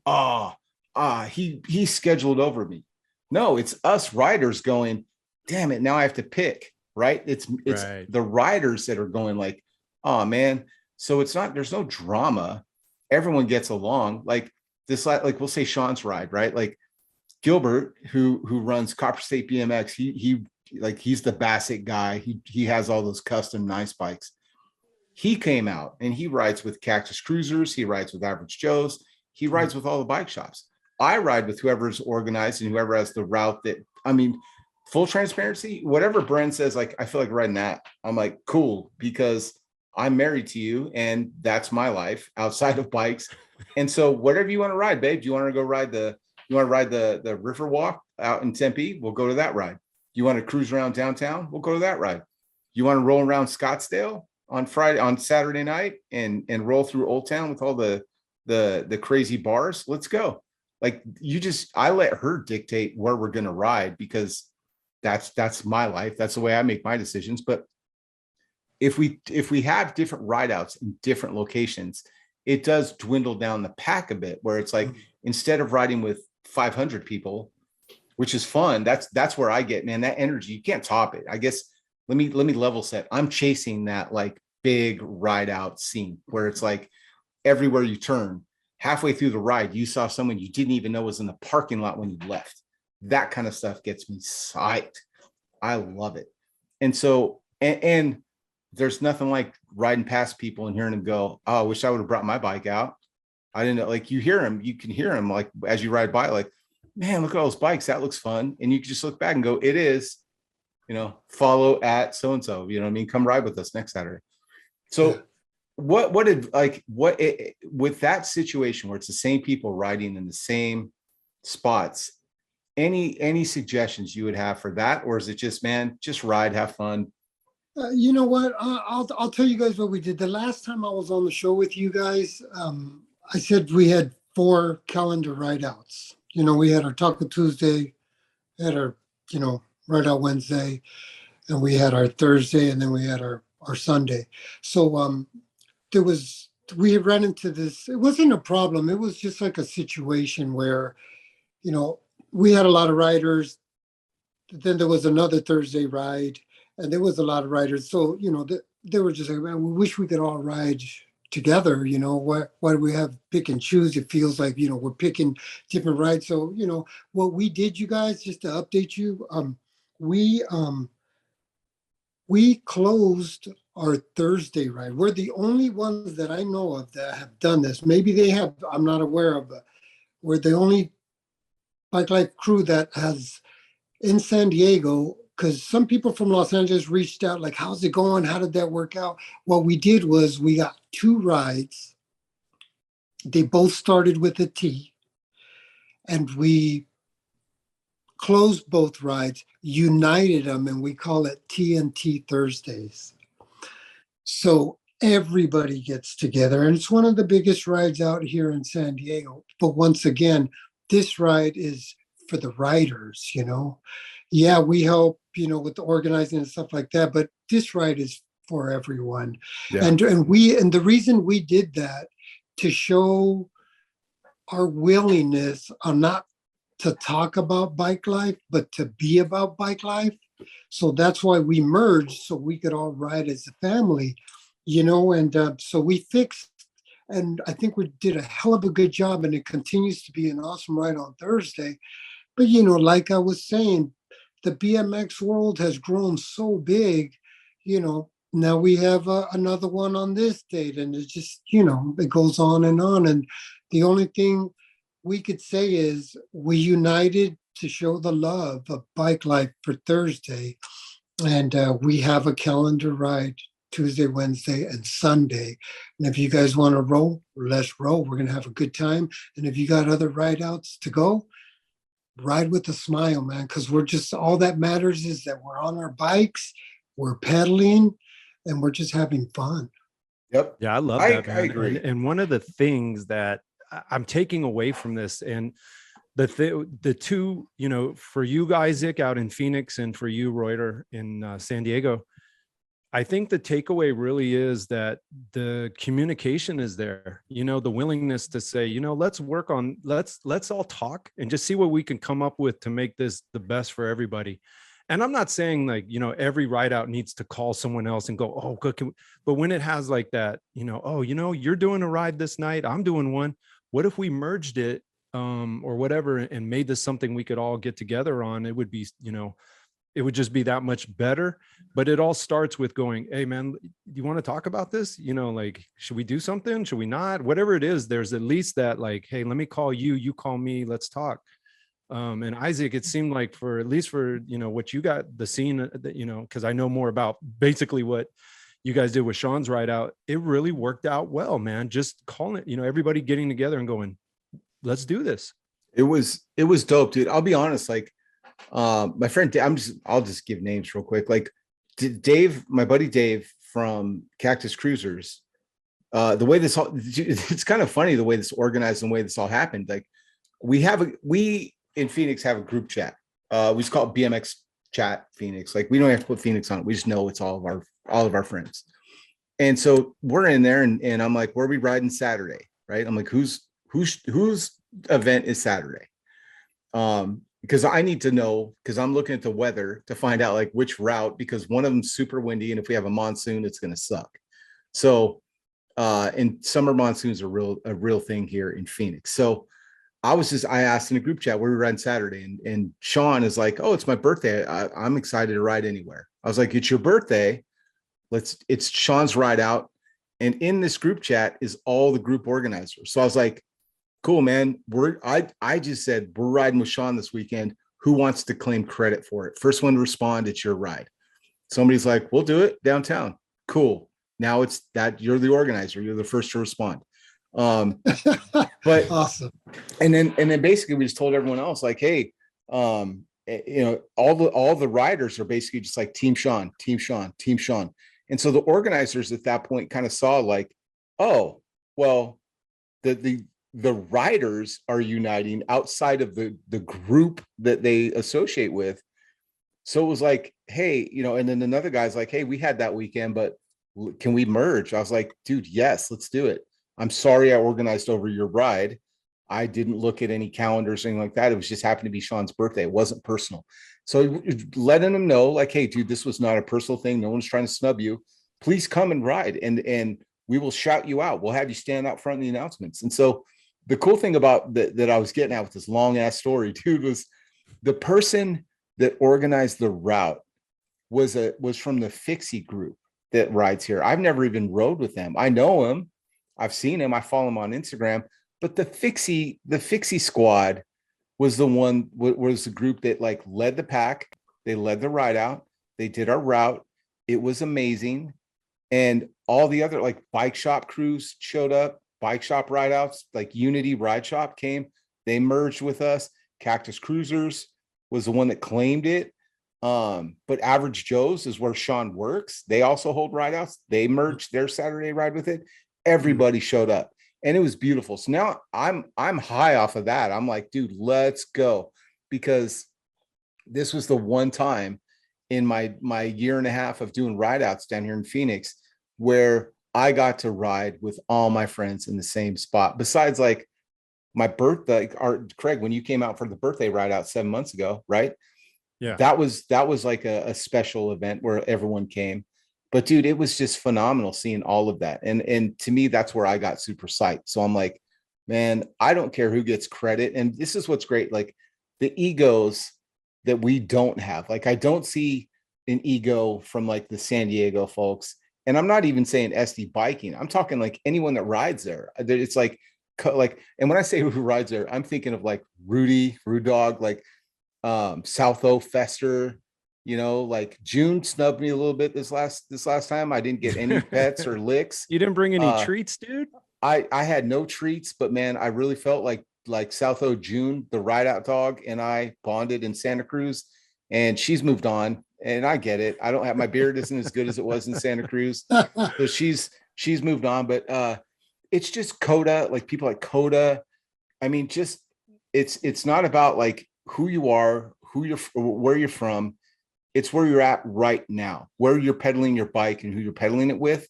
he scheduled over me. No, it's us riders going, damn it, now I have to pick. Right. It's right. The riders that are going like, oh man. So there's no drama. Everyone gets along. Like this, like we'll say Sean's ride, right? Like Gilbert, who runs Copper State BMX, he's the Bassett guy. He has all those custom nice bikes. He came out and he rides with Cactus Cruisers. He rides with Average Joes. He rides with all the bike shops. I ride with whoever's organized and whoever has the route that, full transparency, whatever Bren says, like, I feel like riding that. I'm like, cool, because I'm married to you and that's my life outside of bikes. And so whatever you want to ride, babe, do you want to go ride the river walk out in Tempe? We'll go to that ride. You want to cruise around downtown? We'll go to that ride. you want to roll around Scottsdale on Saturday night and roll through Old Town with all the crazy bars? Let's go. Like I let her dictate where we're going to ride because that's my life. That's the way I make my decisions. But if we have different rideouts in different locations, it does dwindle down the pack a bit, where it's like, instead of riding with 500 people, which is fun, that's where I get, man, that energy, you can't top it. I guess let me level set. I'm chasing that like big ride out scene where it's like everywhere you turn, halfway through the ride, you saw someone you didn't even know was in the parking lot when you left. That kind of stuff gets me psyched. I love it. And so, and there's nothing like riding past people and hearing them go, oh, I wish I would have brought my bike out. I didn't know, like you can hear them like as you ride by, like, man, look at all those bikes. That looks fun. And you can just look back and go, it is, follow at so-and-so, you know what I mean? Come ride with us next Saturday. So with that situation where it's the same people riding in the same spots, any suggestions you would have for that? Or is it just, man, just ride, have fun? You know what? I'll tell you guys what we did. The last time I was on the show with you guys, I said we had 4 calendar ride outs. We had our Taco Tuesday, had our, Ride Out Wednesday, and we had our Thursday, and then we had our Sunday. So we had run into this. It wasn't a problem. It was just like a situation where, we had a lot of riders. Then there was another Thursday ride, and there was a lot of riders. So, they were just like, man, we wish we could all ride together. Why do we have pick and choose? It feels like, we're picking different rides. So, what we did, you guys, just to update you, we closed our Thursday ride. We're the only ones that I know of that have done this. Maybe they have, I'm not aware of, but we're the only Bike Life crew that has in San Diego, because some people from Los Angeles reached out, like, how's it going? How did that work out? What we did was we got 2 rides. They both started with a T, and we closed both rides, united them, and we call it TNT Thursdays. So everybody gets together, and it's one of the biggest rides out here in San Diego. But once again, this ride is for the riders, Yeah, we help, with the organizing and stuff like that, but this ride is for everyone. Yeah. And the reason we did that, to show our willingness on not to talk about bike life, but to be about bike life. So that's why we merged, so we could all ride as a family, and so we fixed. And I think we did a hell of a good job, and it continues to be an awesome ride on Thursday. But, like I was saying, the BMX world has grown so big, now we have another one on this date, and it's just, it goes on. And the only thing we could say is we united to show the love of bike life for Thursday. And we have a calendar ride Tuesday, Wednesday, and Sunday. And if you guys want to roll, let's roll. We're going to have a good time. And if you got other ride outs to go, ride with a smile, man, because we're just, all that matters is that we're on our bikes, we're pedaling, and we're just having fun. Yep. Yeah, I love that, man. I agree. And one of the things that I'm taking away from this, and the two, for you guys, Zick, out in Phoenix, and for you, Reuter, in San Diego, I think the takeaway really is that the communication is there, the willingness to say, let's work on, let's all talk and just see what we can come up with to make this the best for everybody. And I'm not saying like, every ride out needs to call someone else and go, oh, good. But when it has like that, you're doing a ride this night, I'm doing one. What if we merged it or whatever and made this something we could all get together on? It would be, it would just be that much better. But it all starts with going, hey man, you want to talk about this? Like, should we do something? Should we not? Whatever it is, there's at least that like, hey, let me call you, you call me, let's talk. And Isaac, it seemed like at least for, what you got, the scene, because I know more about basically what you guys did with Sean's ride out, it really worked out well, man. Just calling it, everybody getting together and going, let's do this. It was dope, dude. I'll be honest. Like, my friend, I'll just give names real quick. Like Dave, my buddy Dave from Cactus Cruisers, the way this all, it's kind of funny the way this organized and the way this all happened. Like we in Phoenix have a group chat. We just call it BMX chat Phoenix. Like we don't have to put Phoenix on it. We just know it's all of our friends. And so we're in there and I'm like, where are we riding Saturday? Right. I'm like, whose event is Saturday? Because I need to know, because I'm looking at the weather to find out like which route, because one of them's super windy. And if we have a monsoon, it's going to suck. So, and summer monsoons are a real thing here in Phoenix. So I asked in a group chat where we riding Saturday, and Sean is like, oh, it's my birthday. I'm excited to ride anywhere. I was like, it's your birthday. It's Sean's ride out. And in this group chat is all the group organizers. So I was like, cool, man. I just said, we're riding with Sean this weekend. Who wants to claim credit for it? First one to respond, it's your ride. Somebody's like, we'll do it downtown. Cool. Now it's that you're the organizer. You're the first to respond. But awesome. And then basically we just told everyone else like, hey, you know, all the riders are basically just like Team Sean, Team Sean, Team Sean. And so the organizers at that point kind of saw like, oh, well, the riders are uniting outside of the group that they associate with. So it was like, hey, you know, and then another guy's like, hey, we had that weekend, but can we merge? I was like, dude, yes, let's do it. I'm sorry I organized over your ride. I didn't look at any calendars or anything like that. It was just happened to be Sean's birthday. It wasn't personal. So letting them know like, hey, dude, this was not a personal thing. No one's trying to snub you. Please come and ride. And we will shout you out. We'll have you stand out front of the announcements. And so the cool thing about that I was getting at with this long ass story, dude, was the person that organized the route was from the Fixie group that rides here. I've never even rode with them. I know him. I've seen him. I follow him on Instagram. But the Fixie squad was the group that like led the pack. They led the ride out. They did our route. It was amazing. And all the other like bike shop crews showed up, bike shop rideouts, like Unity Rideshop came. They merged with us. Cactus Cruisers was the one that claimed it. But Average Joe's is where Sean works. They also hold rideouts. They merged their Saturday ride with it. Everybody showed up. And it was beautiful. So now I'm high off of that. I'm like, dude, let's go. Because this was the one time in my year and a half of doing ride outs down here in Phoenix where I got to ride with all my friends in the same spot. Besides like my birthday, Craig, when you came out for the birthday ride out 7 months ago, right? Yeah. That was like a special event where everyone came. But dude, it was just phenomenal seeing all of that. And to me, that's where I got super psyched. So I'm like, man, I don't care who gets credit. And this is what's great. Like the egos that we don't have, like, I don't see an ego from like the San Diego folks. And I'm not even saying SDBiking. I'm talking like anyone that rides there. It's like, and when I say who rides there, I'm thinking of like Rudy, Rude Dog, like South O Fester. You know, like June snubbed me a little bit this last time. I didn't get any pets or licks. You didn't bring any treats, dude? I had no treats, but man, I really felt like South O June, the ride out dog, and I bonded in Santa Cruz, and she's moved on. And I get it. I don't have, my beard isn't as good as it was in Santa Cruz. So she's moved on, but it's just Coda, like people like Coda. I mean, just it's not about like who you are, where you're from. It's where you're at right now, where you're pedaling your bike and who you're pedaling it with.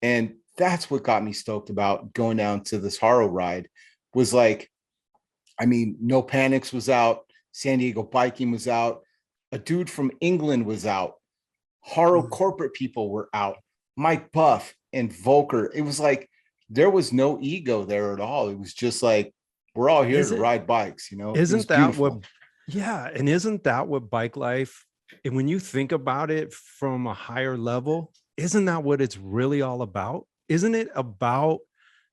And that's what got me stoked about going down to this Haro ride was like, I mean, No Panics was out. San Diego Biking was out. A dude from England was out. Haro corporate people were out. Mike Buff and Volker. It was like, there was no ego there at all. It was just like, we're all here to ride bikes, you know? Isn't that what, yeah. And isn't that what bike life, and when you think about it from a higher level, isn't that what it's really all about? Isn't it about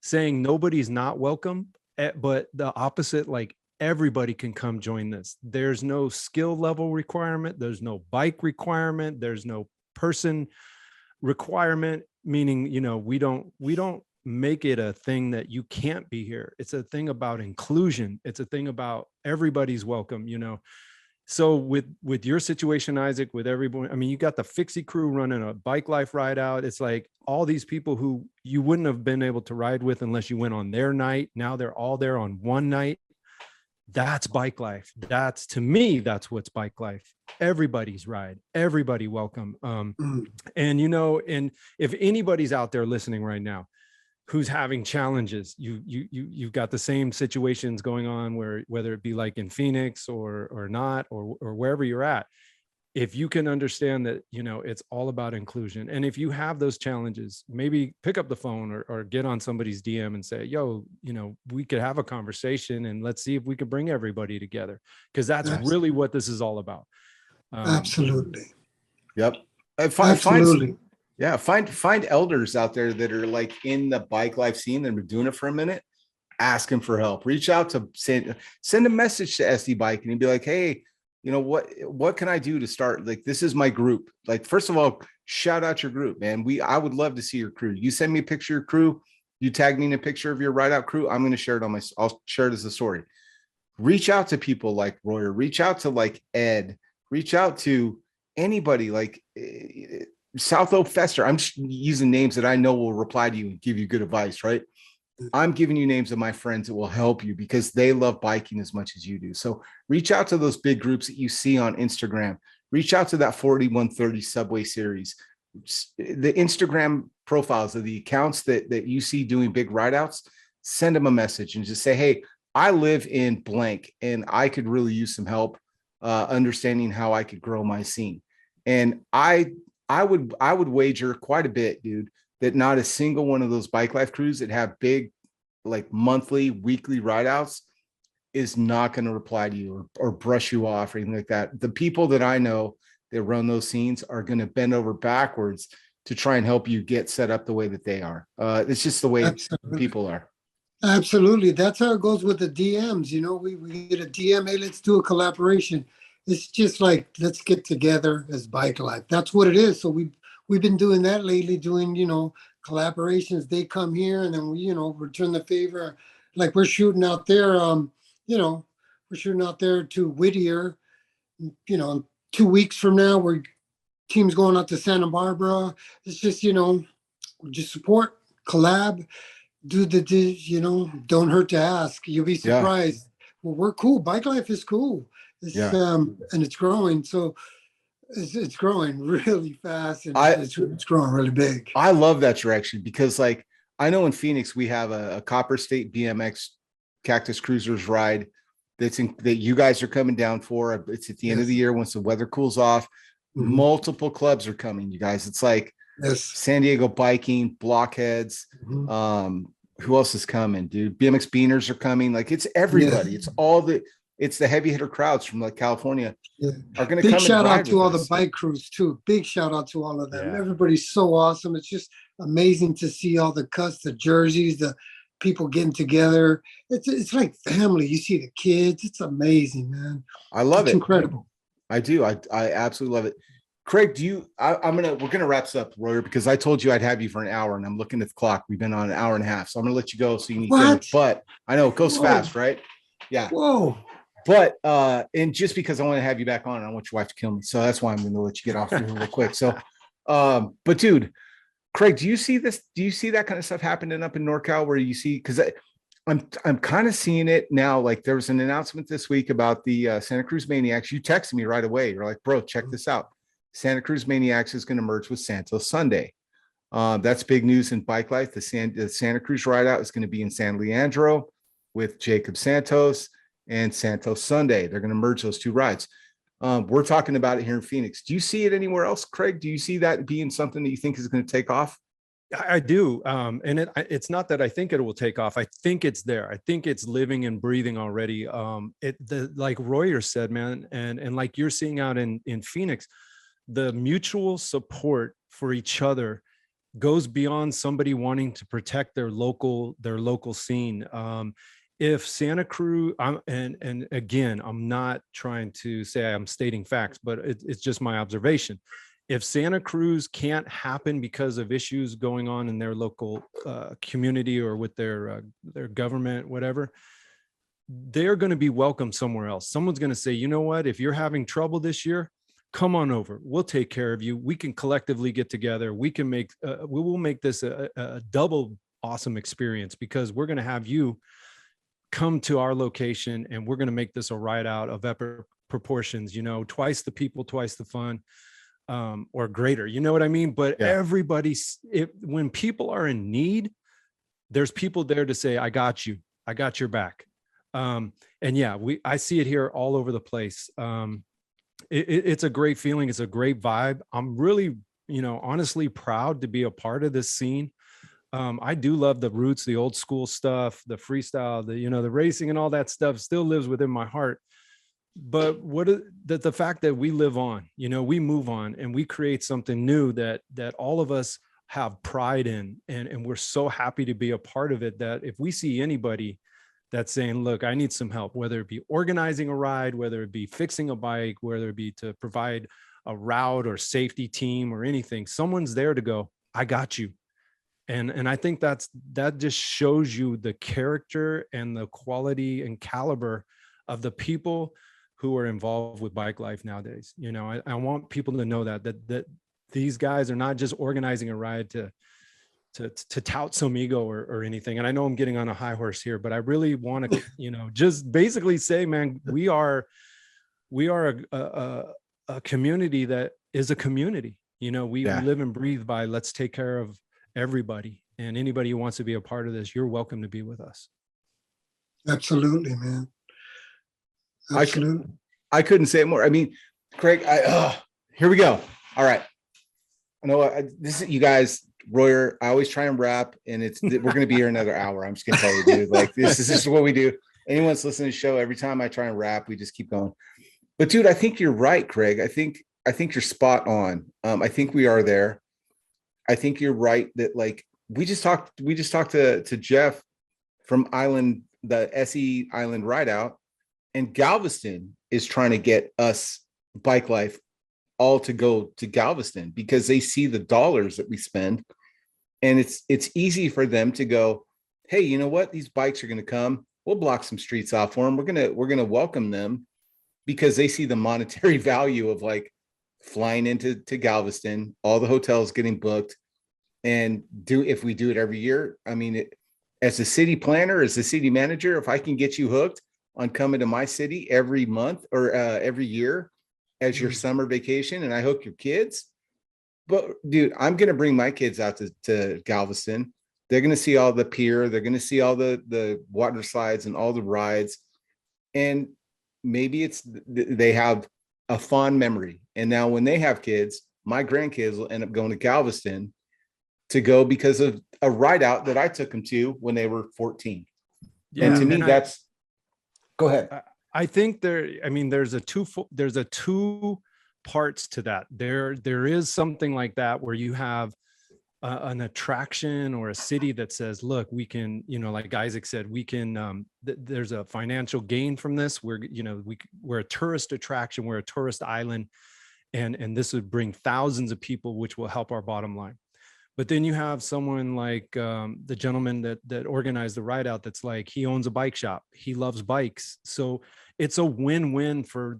saying nobody's not welcome, but the opposite, like everybody can come join this. There's no skill level requirement. There's no bike requirement. There's no person requirement, meaning, you know, we don't make it a thing that you can't be here. It's a thing about inclusion. It's a thing about everybody's welcome, you know. So with your situation, Isaac, with everyone, I mean, you got the Fixie crew running a Bike Life ride out. It's like all these people who you wouldn't have been able to ride with unless you went on their night. Now they're all there on one night. That's Bike Life. That's, to me, that's what's Bike Life. Everybody's ride, everybody welcome. And, you know, and if anybody's out there listening right now who's having challenges, you've got the same situations going on, where whether it be like in Phoenix or not, or wherever you're at, if you can understand that, you know, it's all about inclusion. And if you have those challenges, maybe pick up the phone or get on somebody's DM and say, yo, you know, we could have a conversation and let's see if we could bring everybody together. Because that's really what this is all about. Absolutely. Yep. Absolutely. Yeah, find elders out there that are like in the bike life scene and been doing it for a minute. Ask them for help. Reach out to send a message to SDBiking and be like, hey, you know, what can I do to start? Like, this is my group. Like, first of all, shout out your group, man. I would love to see your crew. You send me a picture of your crew. You tag me in a picture of your ride out crew. I'm going to share it I'll share it as a story. Reach out to people like Royer. Reach out to like Ed. Reach out to anybody like South Oak Fester. I'm just using names that I know will reply to you and give you good advice, right? I'm giving you names of my friends that will help you because they love biking as much as you do. So reach out to those big groups that you see on Instagram. Reach out to that 4130 Subway series. The Instagram profiles of the accounts that you see doing big ride outs, send them a message and just say, hey, I live in blank and I could really use some help understanding how I could grow my scene. And I would wager quite a bit, dude, that not a single one of those bike life crews that have big, like monthly, weekly ride outs is not going to reply to you or brush you off or anything like that. The people that I know that run those scenes are going to bend over backwards to try and help you get set up the way that they are. It's just the way people are. Absolutely. That's how it goes with the DMs. You know, we get a DM, hey, let's do a collaboration. It's just like, let's get together as Bike Life. That's what it is. So we've been doing that lately, doing, you know, collaborations. They come here and then we, you know, return the favor. Like we're shooting out there, you know, we're shooting out there to Whittier, you know, 2 weeks from now, team's going out to Santa Barbara. It's just, you know, just support, collab, you know, don't hurt to ask. You'll be surprised. Yeah. Well, we're cool. Bike Life is cool. It's, and it's growing. So it's growing really fast and it's growing really big. I love that direction because, like, I know in Phoenix we have a Copper State BMX Cactus Cruisers ride that you guys are coming down for. It's at the end of the year once the weather cools off. Mm-hmm. Multiple clubs are coming, you guys. It's like San Diego Biking, Blockheads. Mm-hmm. Who else is coming, dude? BMX Beaners are coming. Like, it's everybody. It's the heavy hitter crowds from like California are going to come. Big shout out to all the bike crews too. Big shout out to all of them. Yeah. Everybody's so awesome. It's just amazing to see all the cuts, the jerseys, the people getting together. It's like family. You see the kids. It's amazing, man. I love it. It's incredible. I do. I absolutely love it. Craig, we're gonna wrap this up, Royer, because I told you I'd have you for an hour, and I'm looking at the clock. We've been on an hour and a half, so I'm gonna let you go so you can finish. But I know it goes fast, right? Yeah. Whoa. But and just because I want to have you back on, I want your wife to kill me, so that's why I'm going to let you get off here real quick. So, but dude, Craig, do you see this? Do you see that kind of stuff happening up in NorCal where you see? Because I'm kind of seeing it now. Like, there was an announcement this week about the Santa Cruz Maniacs. You texted me right away. You're like, bro, check this out. Santa Cruz Maniacs is going to merge with Santos Sunday. That's big news in bike life. The Santa Cruz Rideout is going to be in San Leandro with Jacob Santos and Santos Sunday. They're going to merge those two rides. We're talking about it here in Phoenix. Do you see it anywhere else, Craig? Do you see that being something that you think is going to take off? I do. And it's not that I think it will take off. I think it's there. I think it's living and breathing already. Like Royer said, man, and like you're seeing out in Phoenix, the mutual support for each other goes beyond somebody wanting to protect their local scene. If Santa Cruz, and again, I'm not trying to say I'm stating facts, but it's just my observation. If Santa Cruz can't happen because of issues going on in their local community or with their government, whatever, they're going to be welcome somewhere else. Someone's going to say, you know what, if you're having trouble this year, come on over. We'll take care of you. We can collectively get together. We will make this a double awesome experience, because we're going to have you come to our location, and we're going to make this a ride out of epic proportions, twice the people, twice the fun, or greater, you know what I mean? But when people are in need, there's people there to say, I got you. I got your back. I see it here all over the place. It's a great feeling. It's a great vibe. I'm really, honestly proud to be a part of this scene. I do love the roots, the old school stuff, the freestyle, the racing and all that stuff still lives within my heart. But the fact that we live on, we move on and we create something new that all of us have pride in. And we're so happy to be a part of it, that if we see anybody that's saying, look, I need some help, whether it be organizing a ride, whether it be fixing a bike, whether it be to provide a route or safety team or anything, someone's there to go, I got you. And I think that just shows you the character and the quality and caliber of the people who are involved with bike life nowadays. I want people to know that these guys are not just organizing a ride to tout some ego or anything. And I know I'm getting on a high horse here, but I really want to, just basically say, man, we are a community that is a community. We live and breathe by, let's take care of everybody, and anybody who wants to be a part of this, you're welcome to be with us. Absolutely, man. Absolutely. I couldn't say it more. I mean, Craig, here we go. All right. I know this is, you guys, Royer, I always try and wrap, and we're going to be here another hour. I'm just going to tell you, dude, like this is what we do. Anyone's listening to the show, every time I try and wrap, we just keep going. But dude, I think you're right, Craig. I think you're spot on. I think we are there. I think you're right that, like, we just talked to Jeff from the SE Island Rideout, and Galveston is trying to get us Bike Life all to go to Galveston because they see the dollars that we spend, and it's easy for them to go, hey, you know what? These bikes are going to come. We'll block some streets off for them. We're going to welcome them because they see the monetary value of, like, flying into Galveston, all the hotels getting booked, and if we do it every year. I mean, as a city planner, as a city manager, if I can get you hooked on coming to my city every month or every year as your summer vacation, and I hook your kids, but dude, I'm going to bring my kids out to Galveston. They're going to see all the pier. They're going to see all the water slides and all the rides. And maybe they have a fond memory. And now when they have kids, my grandkids will end up going to Galveston to go because of a ride out that I took them to when they were 14. Yeah, and to me, go ahead. I think there's two parts to that. There is something like that where you have an attraction or a city that says, look, we can, like Isaac said, we can, there's a financial gain from this. We're a tourist attraction. We're a tourist island. And this would bring thousands of people, which will help our bottom line. But then you have someone like the gentleman that organized the ride out that's like, he owns a bike shop. He loves bikes. So it's a win-win for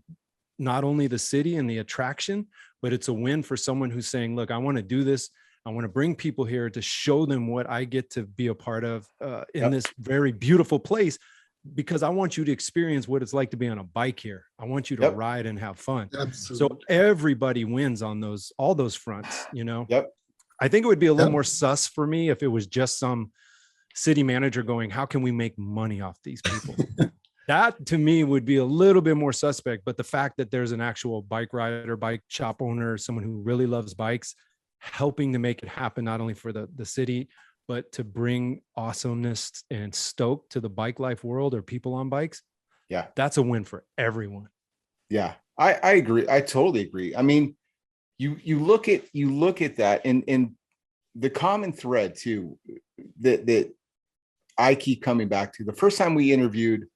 not only the city and the attraction, but it's a win for someone who's saying, look, I want to do this. I want to bring people here to show them what I get to be a part of in this very beautiful place, because I want you to experience what it's like to be on a bike here. I want you to ride and have fun. Absolutely. So everybody wins on all those fronts, Yep. I think it would be a little more sus for me if it was just some city manager going, how can we make money off these people? That to me would be a little bit more suspect. But the fact that there's an actual bike rider, bike shop owner, someone who really loves bikes, helping to make it happen, not only for the city, but to bring awesomeness and stoke to the bike life world or people on bikes. Yeah. That's a win for everyone. Yeah, I agree. I totally agree. I mean, you look at that and the common thread too, that I keep coming back to. The first time we interviewed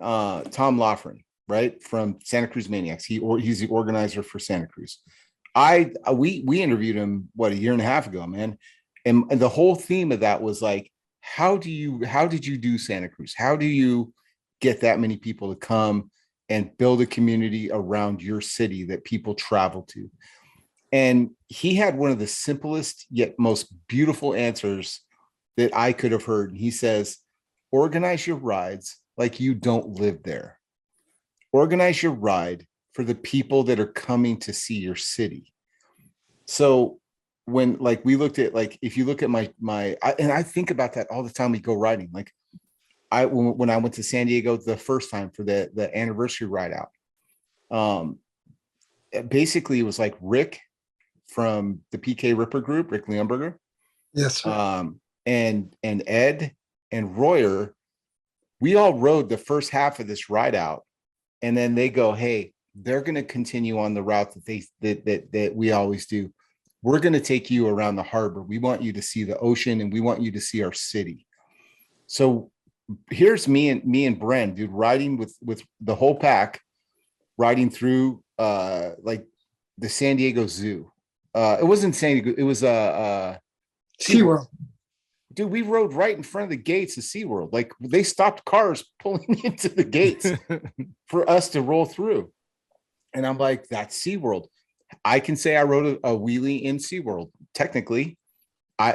Tom Loughran, right, from Santa Cruz Maniacs, he's the organizer for Santa Cruz. We interviewed him a year and a half ago, man, and the whole theme of that was like, how did you do Santa Cruz? How do you get that many people to come and build a community around your city that people travel to. And he had one of the simplest yet most beautiful answers that I could have heard. He says, organize your rides like you don't live there. Organize your ride for the people that are coming to see your city. So when like we looked at, like, if you look at and I think about that all the time we go riding. Like when I went to San Diego the first time for the Anniversary Rideout, basically it was like Rick from the PK Ripper group, Rick Leonberger. Yes, sir. And Ed and Royer, we all rode the first half of this ride out, and then they go, hey, they're going to continue on the route that we always do. We're going to take you around the harbor. We want you to see the ocean, and we want you to see our city. So here's me and Bren, dude, riding with the whole pack, riding through like the San Diego Zoo. It wasn't San Diego, it was SeaWorld. Dude, we rode right in front of the gates of SeaWorld. Like, they stopped cars pulling into the gates for us to roll through. And I'm like, that's SeaWorld. I can say I rode a wheelie in SeaWorld. Technically,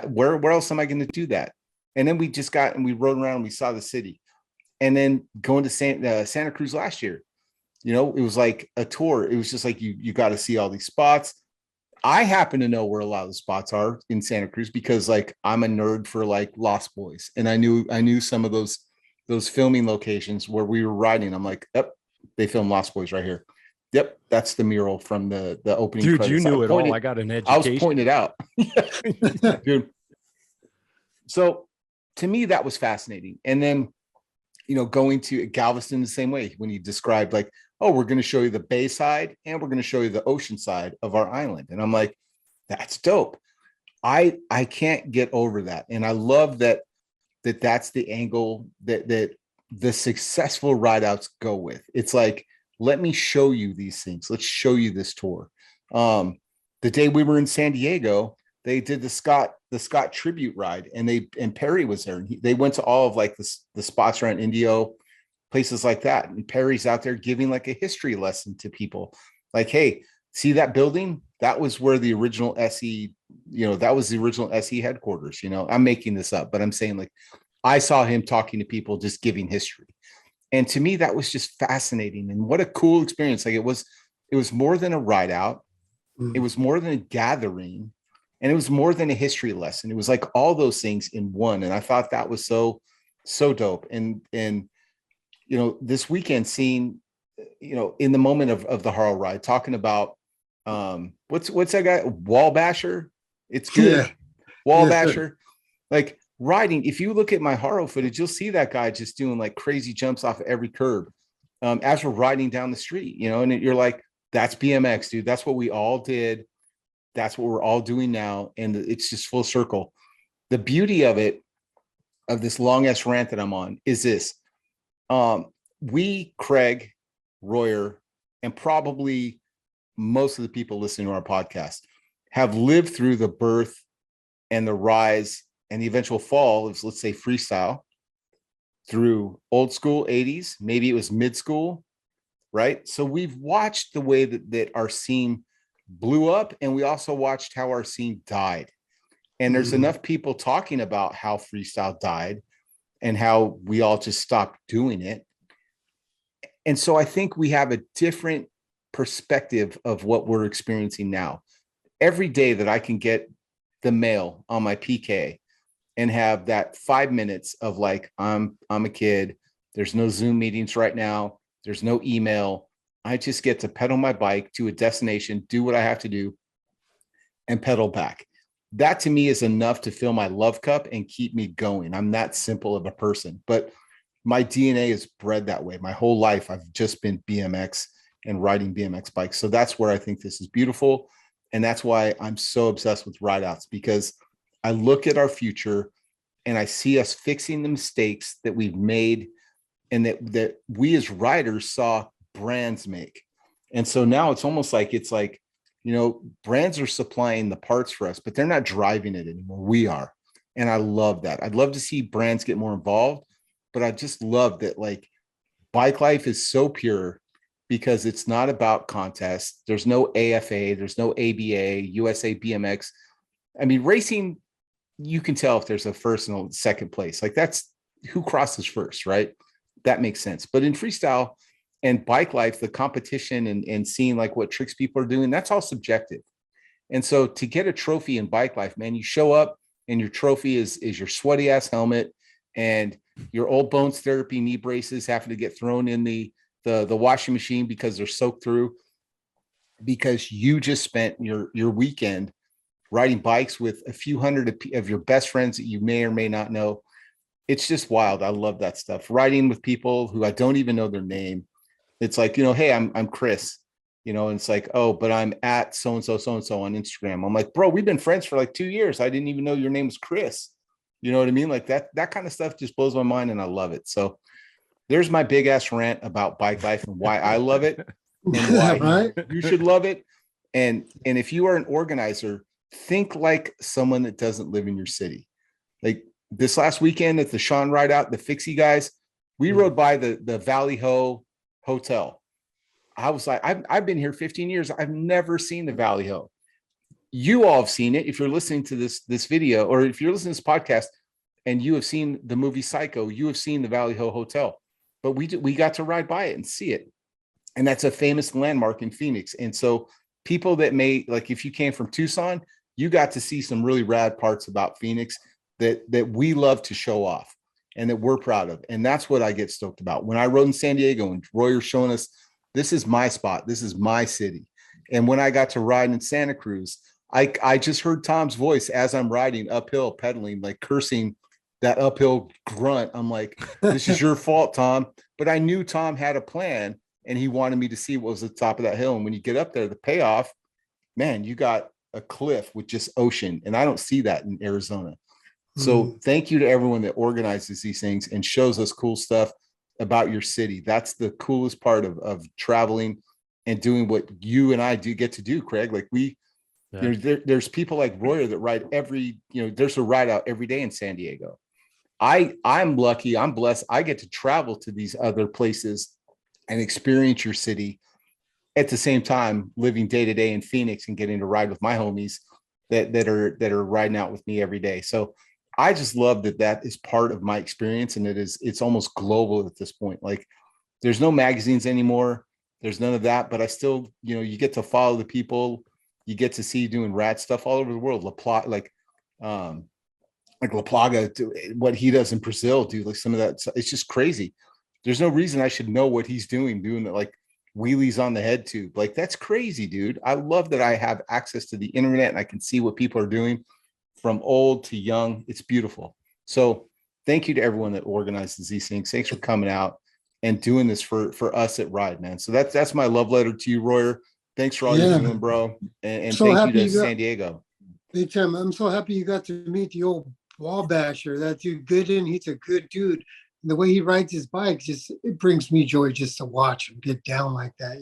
where else am I going to do that? And then we just got, and we rode around and we saw the city. And then going to Santa Cruz last year, you know, it was like a tour. It was just like, you got to see all these spots. I happen to know where a lot of the spots are in Santa Cruz because, like, I'm a nerd for like Lost Boys, and I knew some of those filming locations where we were riding. I'm like, yep, they filmed Lost Boys right here. Yep, that's the mural from the opening. Dude, credits. you knew it all. I got an education. I was pointing it out, dude. So to me, that was fascinating. And then, you know, going to Galveston the same way, when you described, like, oh, we're going to show you the bay side and we're going to show you the ocean side of our island. And I'm like, that's dope. I can't get over that. And I love that's the angle that the successful rideouts go with. It's like, let me show you these things. Let's show you this tour. The day we were in San Diego, they did the Scott tribute ride, and Perry was there. And they went to all of like the spots around Indio, places like that. And Perry's out there giving like a history lesson to people. Like, hey, see that building? That was where the original SE, you know, that was the original SE headquarters. You know, I'm making this up, but I'm saying, like, I saw him talking to people, just giving history. And to me, that was just fascinating. And what a cool experience. Like, it was more than a ride out. It was more than a gathering. And it was more than a history lesson. It was like all those things in one. And I thought that was so dope. And you know, this weekend, seeing, you know, in the moment of the Haro ride, talking about what's that guy, Wall Basher? It's good. Yeah. Wall Basher. Like, riding, if you look at my Haro footage, you'll see that guy just doing like crazy jumps off of every curb as we're riding down the street, you know, and you're like, that's BMX, dude. That's what we all did. That's what we're all doing now. And it's just full circle. The beauty of it, of this long ass rant that I'm on, is this. We, Craig, Royer, and probably most of the people listening to our podcast have lived through the birth and the rise and the eventual fall of, let's say, freestyle, through old school 80s. Maybe it was mid school, right? So we've watched the way that our scene blew up, and we also watched how our scene died. And there's enough people talking about how freestyle died and how we all just stopped doing it. And so I think we have a different perspective of what we're experiencing now. Every day that I can get the mail on my PK and have that 5 minutes of like, I'm a kid, there's no Zoom meetings right now, there's no email, I just get to pedal my bike to a destination, do what I have to do, and pedal back. That to me is enough to fill my love cup and keep me going. I'm that simple of a person, but my DNA is bred that way. My whole life, I've just been BMX and riding BMX bikes. So that's where I think this is beautiful. And that's why I'm so obsessed with rideouts, because I look at our future and I see us fixing the mistakes that we've made and that we as riders saw brands make. And so now it's almost like, you know, brands are supplying the parts for us, but they're not driving it anymore. We are. And I love that. I'd love to see brands get more involved, but I just love that, like, bike life is so pure because it's not about contests. There's no AFA, there's no ABA, USA BMX. I mean, racing, you can tell if there's a first and a second place. Like that's who crosses first, right? That makes sense. But in freestyle and bike life, the competition and seeing like what tricks people are doing, that's all subjective. And so to get a trophy in bike life, man, you show up and your trophy is your sweaty ass helmet and your OldBones Therapy knee braces having to get thrown in the washing machine because they're soaked through, because you just spent your weekend riding bikes with a few hundred of your best friends that you may or may not know. It's just wild. I love that stuff. Riding with people who I don't even know their name. It's like, hey, I'm Chris, and it's like, oh, but I'm at so-and-so on Instagram. I'm like, bro, we've been friends for like 2 years. I didn't even know your name was Chris. You know what I mean? Like that kind of stuff just blows my mind and I love it. So there's my big ass rant about bike life and why I love it and why Right? you should love it. And if you are an organizer, think like someone that doesn't live in your city. Like this last weekend at the Sean Rideout, the Fixie guys, we rode by the Valley Ho Hotel. I was like, I've been here 15 years. I've never seen the Valley Ho. You all have seen it. If you're listening to this video, or if you're listening to this podcast and you have seen the movie Psycho, you have seen the Valley Ho Hotel, but we got to ride by it and see it. And that's a famous landmark in Phoenix. And so people that may, like if you came from Tucson, you got to see some really rad parts about Phoenix that we love to show off and that we're proud of. And that's what I get stoked about. When I rode in San Diego and Royer's showing us, this is my spot, this is my city. And when I got to ride in Santa Cruz, I just heard Tom's voice as I'm riding uphill, pedaling, like cursing that uphill grunt. I'm like, this is your fault, Tom. But I knew Tom had a plan and he wanted me to see what was at the top of that hill. And when you get up there, the payoff, man, you got a cliff with just ocean. And I don't see that in Arizona. So thank you to everyone that organizes these things and shows us cool stuff about your city. That's the coolest part of traveling and doing what you and I do get to do, Craig. Like there's people like Royer that ride there's a ride out every day in San Diego. I'm lucky, I'm blessed. I get to travel to these other places and experience your city at the same time, living day to day in Phoenix and getting to ride with my homies that are riding out with me every day. So I just love that is part of my experience. And it's almost global at this point. Like there's no magazines anymore. There's none of that, but I still, you get to follow the people. You get to see doing rad stuff all over the world. La Plaga, what he does in Brazil, dude, like some of that. It's just crazy. There's no reason I should know what he's doing that, like wheelies on the head tube. Like that's crazy, dude. I love that I have access to the internet and I can see what people are doing from old to young. It's beautiful. So thank you to everyone that organizes these things. Thanks for coming out and doing this for us at Ride, man. So that's my love letter to you, Royer. Thanks for all you're doing, bro. And so thank you to San Diego. Big time. I'm so happy you got to meet the old wall basher. That dude, Gooden, he's a good dude. And the way he rides his bike, it brings me joy just to watch him get down like that,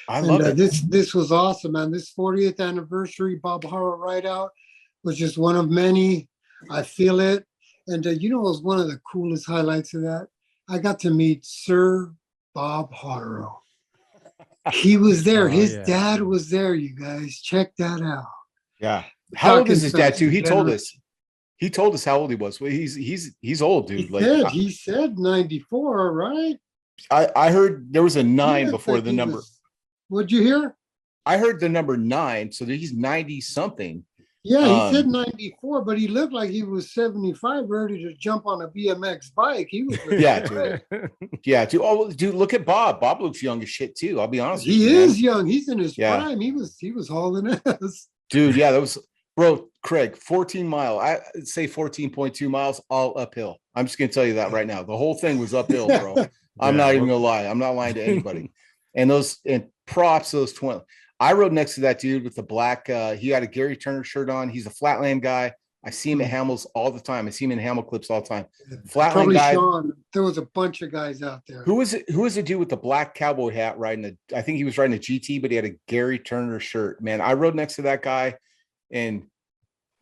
I love it. This was awesome, man. This 40th anniversary Bob Haro Rideout was just one of many. I feel it. And what was one of the coolest highlights of that? I got to meet Sir Bob Haro. He was there. His dad was there, you guys. Check that out. Yeah. How old is his dad too? He told us how old he was. Well, he's old, dude. He said 94, right? I heard there was a 9 before the number. What'd you hear? I heard the number 9, so that he's 90 something. Yeah, he said 94, but he looked like he was 75, ready to jump on a BMX bike. He was dude. Yeah, dude. Oh, dude, look at Bob. Bob looks young as shit too. I'll be honest with you. He is young. He's in his prime. He was hauling ass. Dude, yeah, that was bro, Craig, 14 mile. I'd say 14.2 miles all uphill. I'm just gonna tell you that right now. The whole thing was uphill, bro. I'm not even gonna lie. I'm not lying to anybody. And props those 20. I rode next to that dude with the black, he had a Gary Turner shirt on. He's a Flatland guy. I see him at Hamels all the time. I see him in Hamel clips all the time. Flatland guy. Sean. There was a bunch of guys out there. Who was the dude with the black cowboy hat I think he was riding a GT, but he had a Gary Turner shirt. Man, I rode next to that guy. And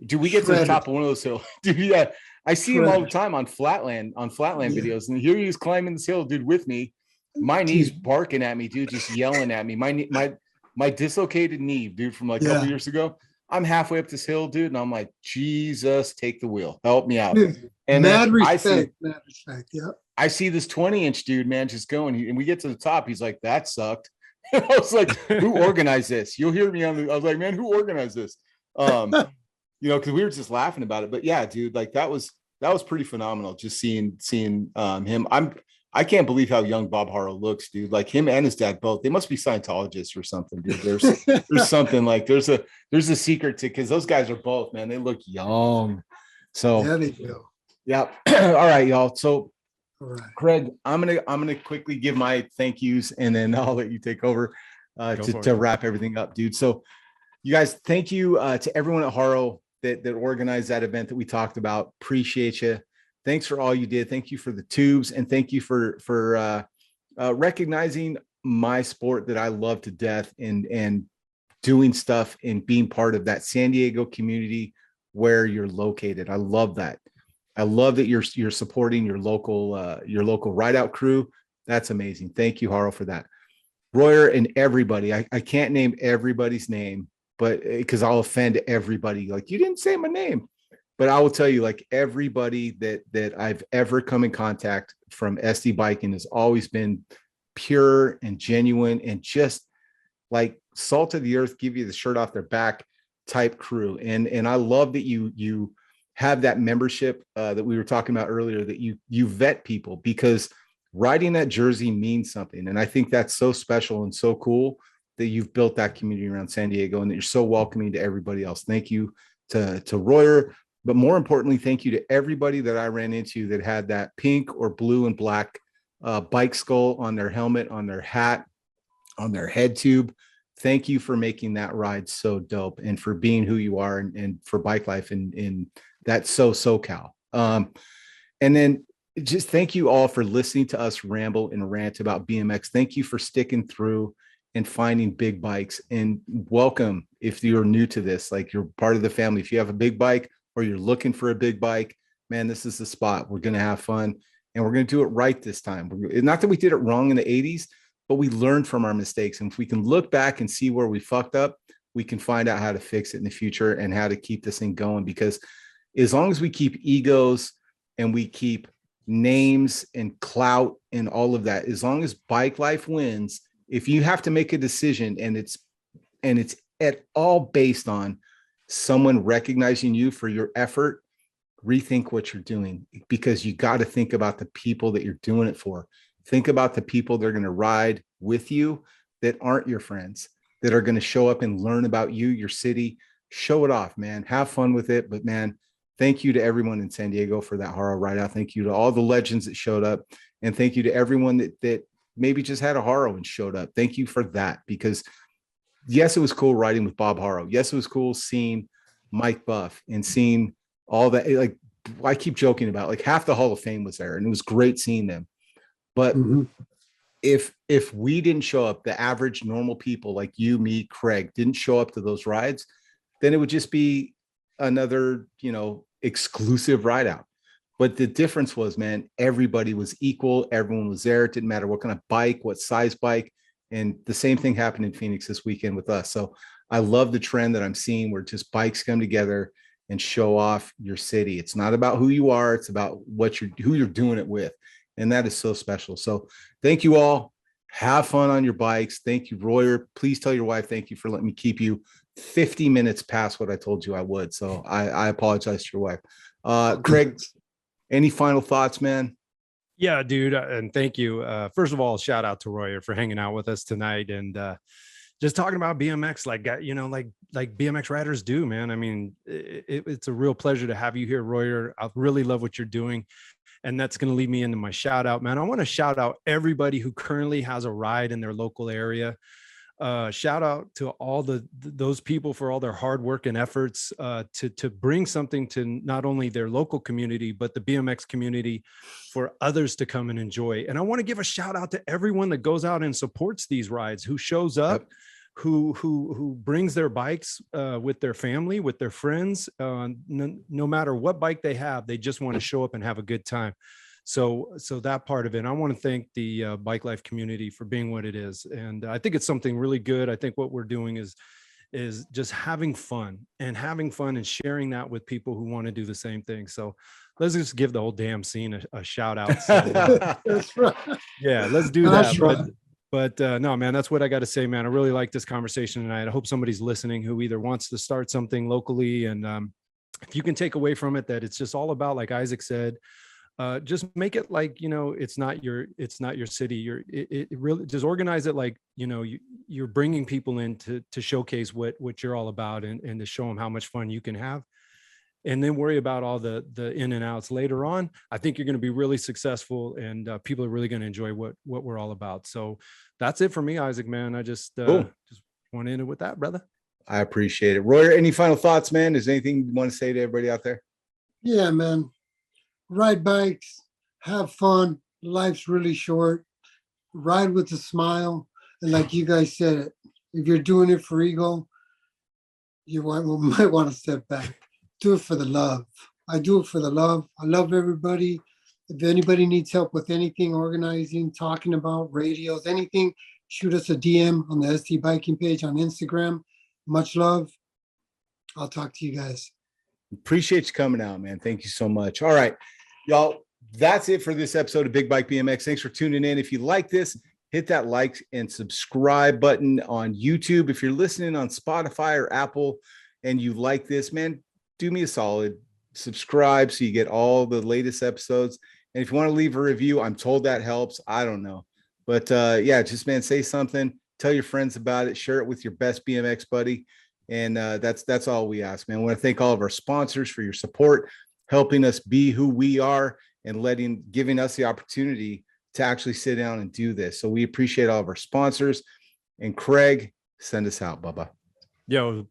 dude, we get to the top of one of those hills. Dude, yeah. I see him all the time on flatland videos, and here he is climbing this hill, dude, with me. My knee's barking at me, dude, just yelling at me. My dislocated knee, dude, from like a couple years ago. I'm halfway up this hill, dude, and I'm like, Jesus, take the wheel, help me out. And mad respect, yeah. I see this 20-inch dude, man, just going, and we get to the top. He's like, that sucked. I was like, who organized this? You'll hear me I was like, man, who organized this? You know, because we were just laughing about it. But yeah, dude, like that was pretty phenomenal. Just seeing him. I can't believe how young Bob Haro looks, dude. Like him and his dad both. They must be Scientologists or something, dude. There's something like there's a secret to, because those guys are both, man. They look young. So there you go. Yeah. All right, y'all. So right. Craig, I'm gonna quickly give my thank yous, and then I'll let you take over to wrap everything up, dude. So you guys, thank you to everyone at Haro that organized that event that we talked about. Appreciate you. Thanks for all you did. Thank you for the tubes, and thank you for recognizing my sport that I love to death, and doing stuff and being part of that San Diego community where you're located. I love that. I love that you're supporting your local ride-out crew. That's amazing. Thank you, Haro, for that. Royer and everybody. I can't name everybody's name, but because I'll offend everybody. Like, you didn't say my name. But I will tell you, like, everybody that I've ever come in contact from SDBiking has always been pure and genuine, and just like salt of the earth, give you the shirt off their back type crew. And I love that you have that membership that we were talking about earlier, that you vet people, because riding that jersey means something. And I think that's so special and so cool that you've built that community around San Diego, and that you're so welcoming to everybody else. Thank you to Royer. But more importantly, thank you to everybody that I ran into that had that pink or blue and black bike skull on their helmet, on their hat, on their head tube. Thank you for making that ride so dope, and for being who you are, and for bike life in that SoCal. And then just thank you all for listening to us ramble and rant about BMX. Thank you for sticking through and finding big bikes. And welcome, if you're new to this, like, you're part of the family. If you have a big bike, or you're looking for a big bike, man, this is the spot. We're going to have fun, and we're going to do it right this time. Not that we did it wrong in the 80s, but we learned from our mistakes. And if we can look back and see where we fucked up, we can find out how to fix it in the future and how to keep this thing going. Because as long as we keep egos and we keep names and clout and all of that, as long as bike life wins, if you have to make a decision and it's at all based on someone recognizing you for your effort, rethink what you're doing, because you got to think about the people that you're doing it for. Think about the people that are going to ride with you that aren't your friends, that are going to show up and learn about you, your city. Show it off, man. Have fun with it. But man, thank you to everyone in San Diego for that Haro Rideout. Thank you to all the legends that showed up, and thank you to everyone that maybe just had a Haro and showed up. Thank you for that, because yes, it was cool riding with Bob Haro. Yes, it was cool seeing Mike Buff and seeing all that. Like, I keep joking about, like, half the Hall of Fame was there, and it was great seeing them. But if we didn't show up, the average normal people like you, me, Craig, didn't show up to those rides, then it would just be another, exclusive ride out. But the difference was, man, everybody was equal. Everyone was there. It didn't matter what kind of bike, what size bike. And the same thing happened in Phoenix this weekend with us. So I love the trend that I'm seeing, where just bikes come together and show off your city. It's not about who you are. It's about who you're doing it with. And that is so special. So thank you all. Have fun on your bikes. Thank you, Royer. Please tell your wife, thank you for letting me keep you 50 minutes past what I told you I would. So I apologize to your wife. Craig, any final thoughts, man? Yeah, dude. And thank you. First of all, shout out to Royer for hanging out with us tonight, and just talking about BMX, like BMX riders do, man. I mean, it's a real pleasure to have you here, Royer. I really love what you're doing. And that's going to lead me into my shout out, man. I want to shout out everybody who currently has a ride in their local area. Shout out to all those people for all their hard work and efforts to bring something to not only their local community, but the BMX community for others to come and enjoy. And I want to give a shout out to everyone that goes out and supports these rides, who shows up, who brings their bikes with their family, with their friends, no matter what bike they have, they just want to show up and have a good time. So that part of it, I want to thank the bike life community for being what it is. And I think it's something really good. I think what we're doing is just having fun and sharing that with people who want to do the same thing. So let's just give the whole damn scene a shout out. So, That's right. yeah, let's do That's that. right. But no, man, that's what I got to say, man. I really like this conversation tonight. I hope somebody's listening who either wants to start something locally, and if you can take away from it that it's just all about, like Isaac said, just make it like, it's not your city. It really just organize it like, you're bringing people in to showcase what you're all about, and to show them how much fun you can have, and then worry about all the in and outs later on. I think you're going to be really successful, and people are really going to enjoy what we're all about. So that's it for me, Isaac, man. I just want to end it with that, brother. I appreciate it. Royer, any final thoughts, man? Is there anything you want to say to everybody out there? Yeah, man. Ride bikes, have fun. Life's really short. Ride with a smile. And like you guys said, if you're doing it for ego, you might want to step back. Do it for the love. I do it for the love. I love everybody. If anybody needs help with anything, organizing, talking about radios, anything, shoot us a DM on the SDBiking page on Instagram. Much love. I'll talk to you guys. Appreciate you coming out, man. Thank you so much. All right, y'all, that's it for this episode of Big Bike BMX. Thanks for tuning in. If you like this, hit that like and subscribe button on YouTube. If you're listening on Spotify or Apple and you like this, man, do me a solid, subscribe so you get all the latest episodes. And if you want to leave a review, I'm told that helps. I don't know. But yeah, just, man, say something, tell your friends about it, share it with your best BMX buddy. And that's all we ask, man. I want to thank all of our sponsors for your support, helping us be who we are, and giving us the opportunity to actually sit down and do this. So we appreciate all of our sponsors. And Craig, send us out, Bubba. Yo,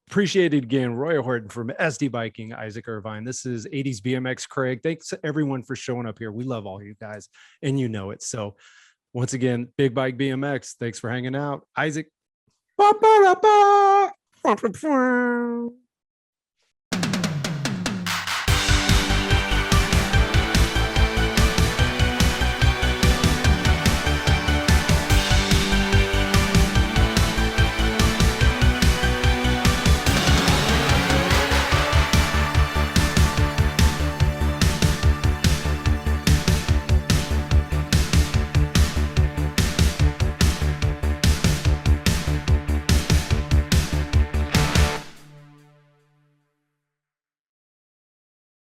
appreciate it again. Roy Horton from SDBiking, Isaac Irvine. This is Etnies BMX, Craig. Thanks everyone for showing up here. We love all you guys, and you know it. So once again, Big Bike BMX, thanks for hanging out. Isaac. Ba-ba-da-ba.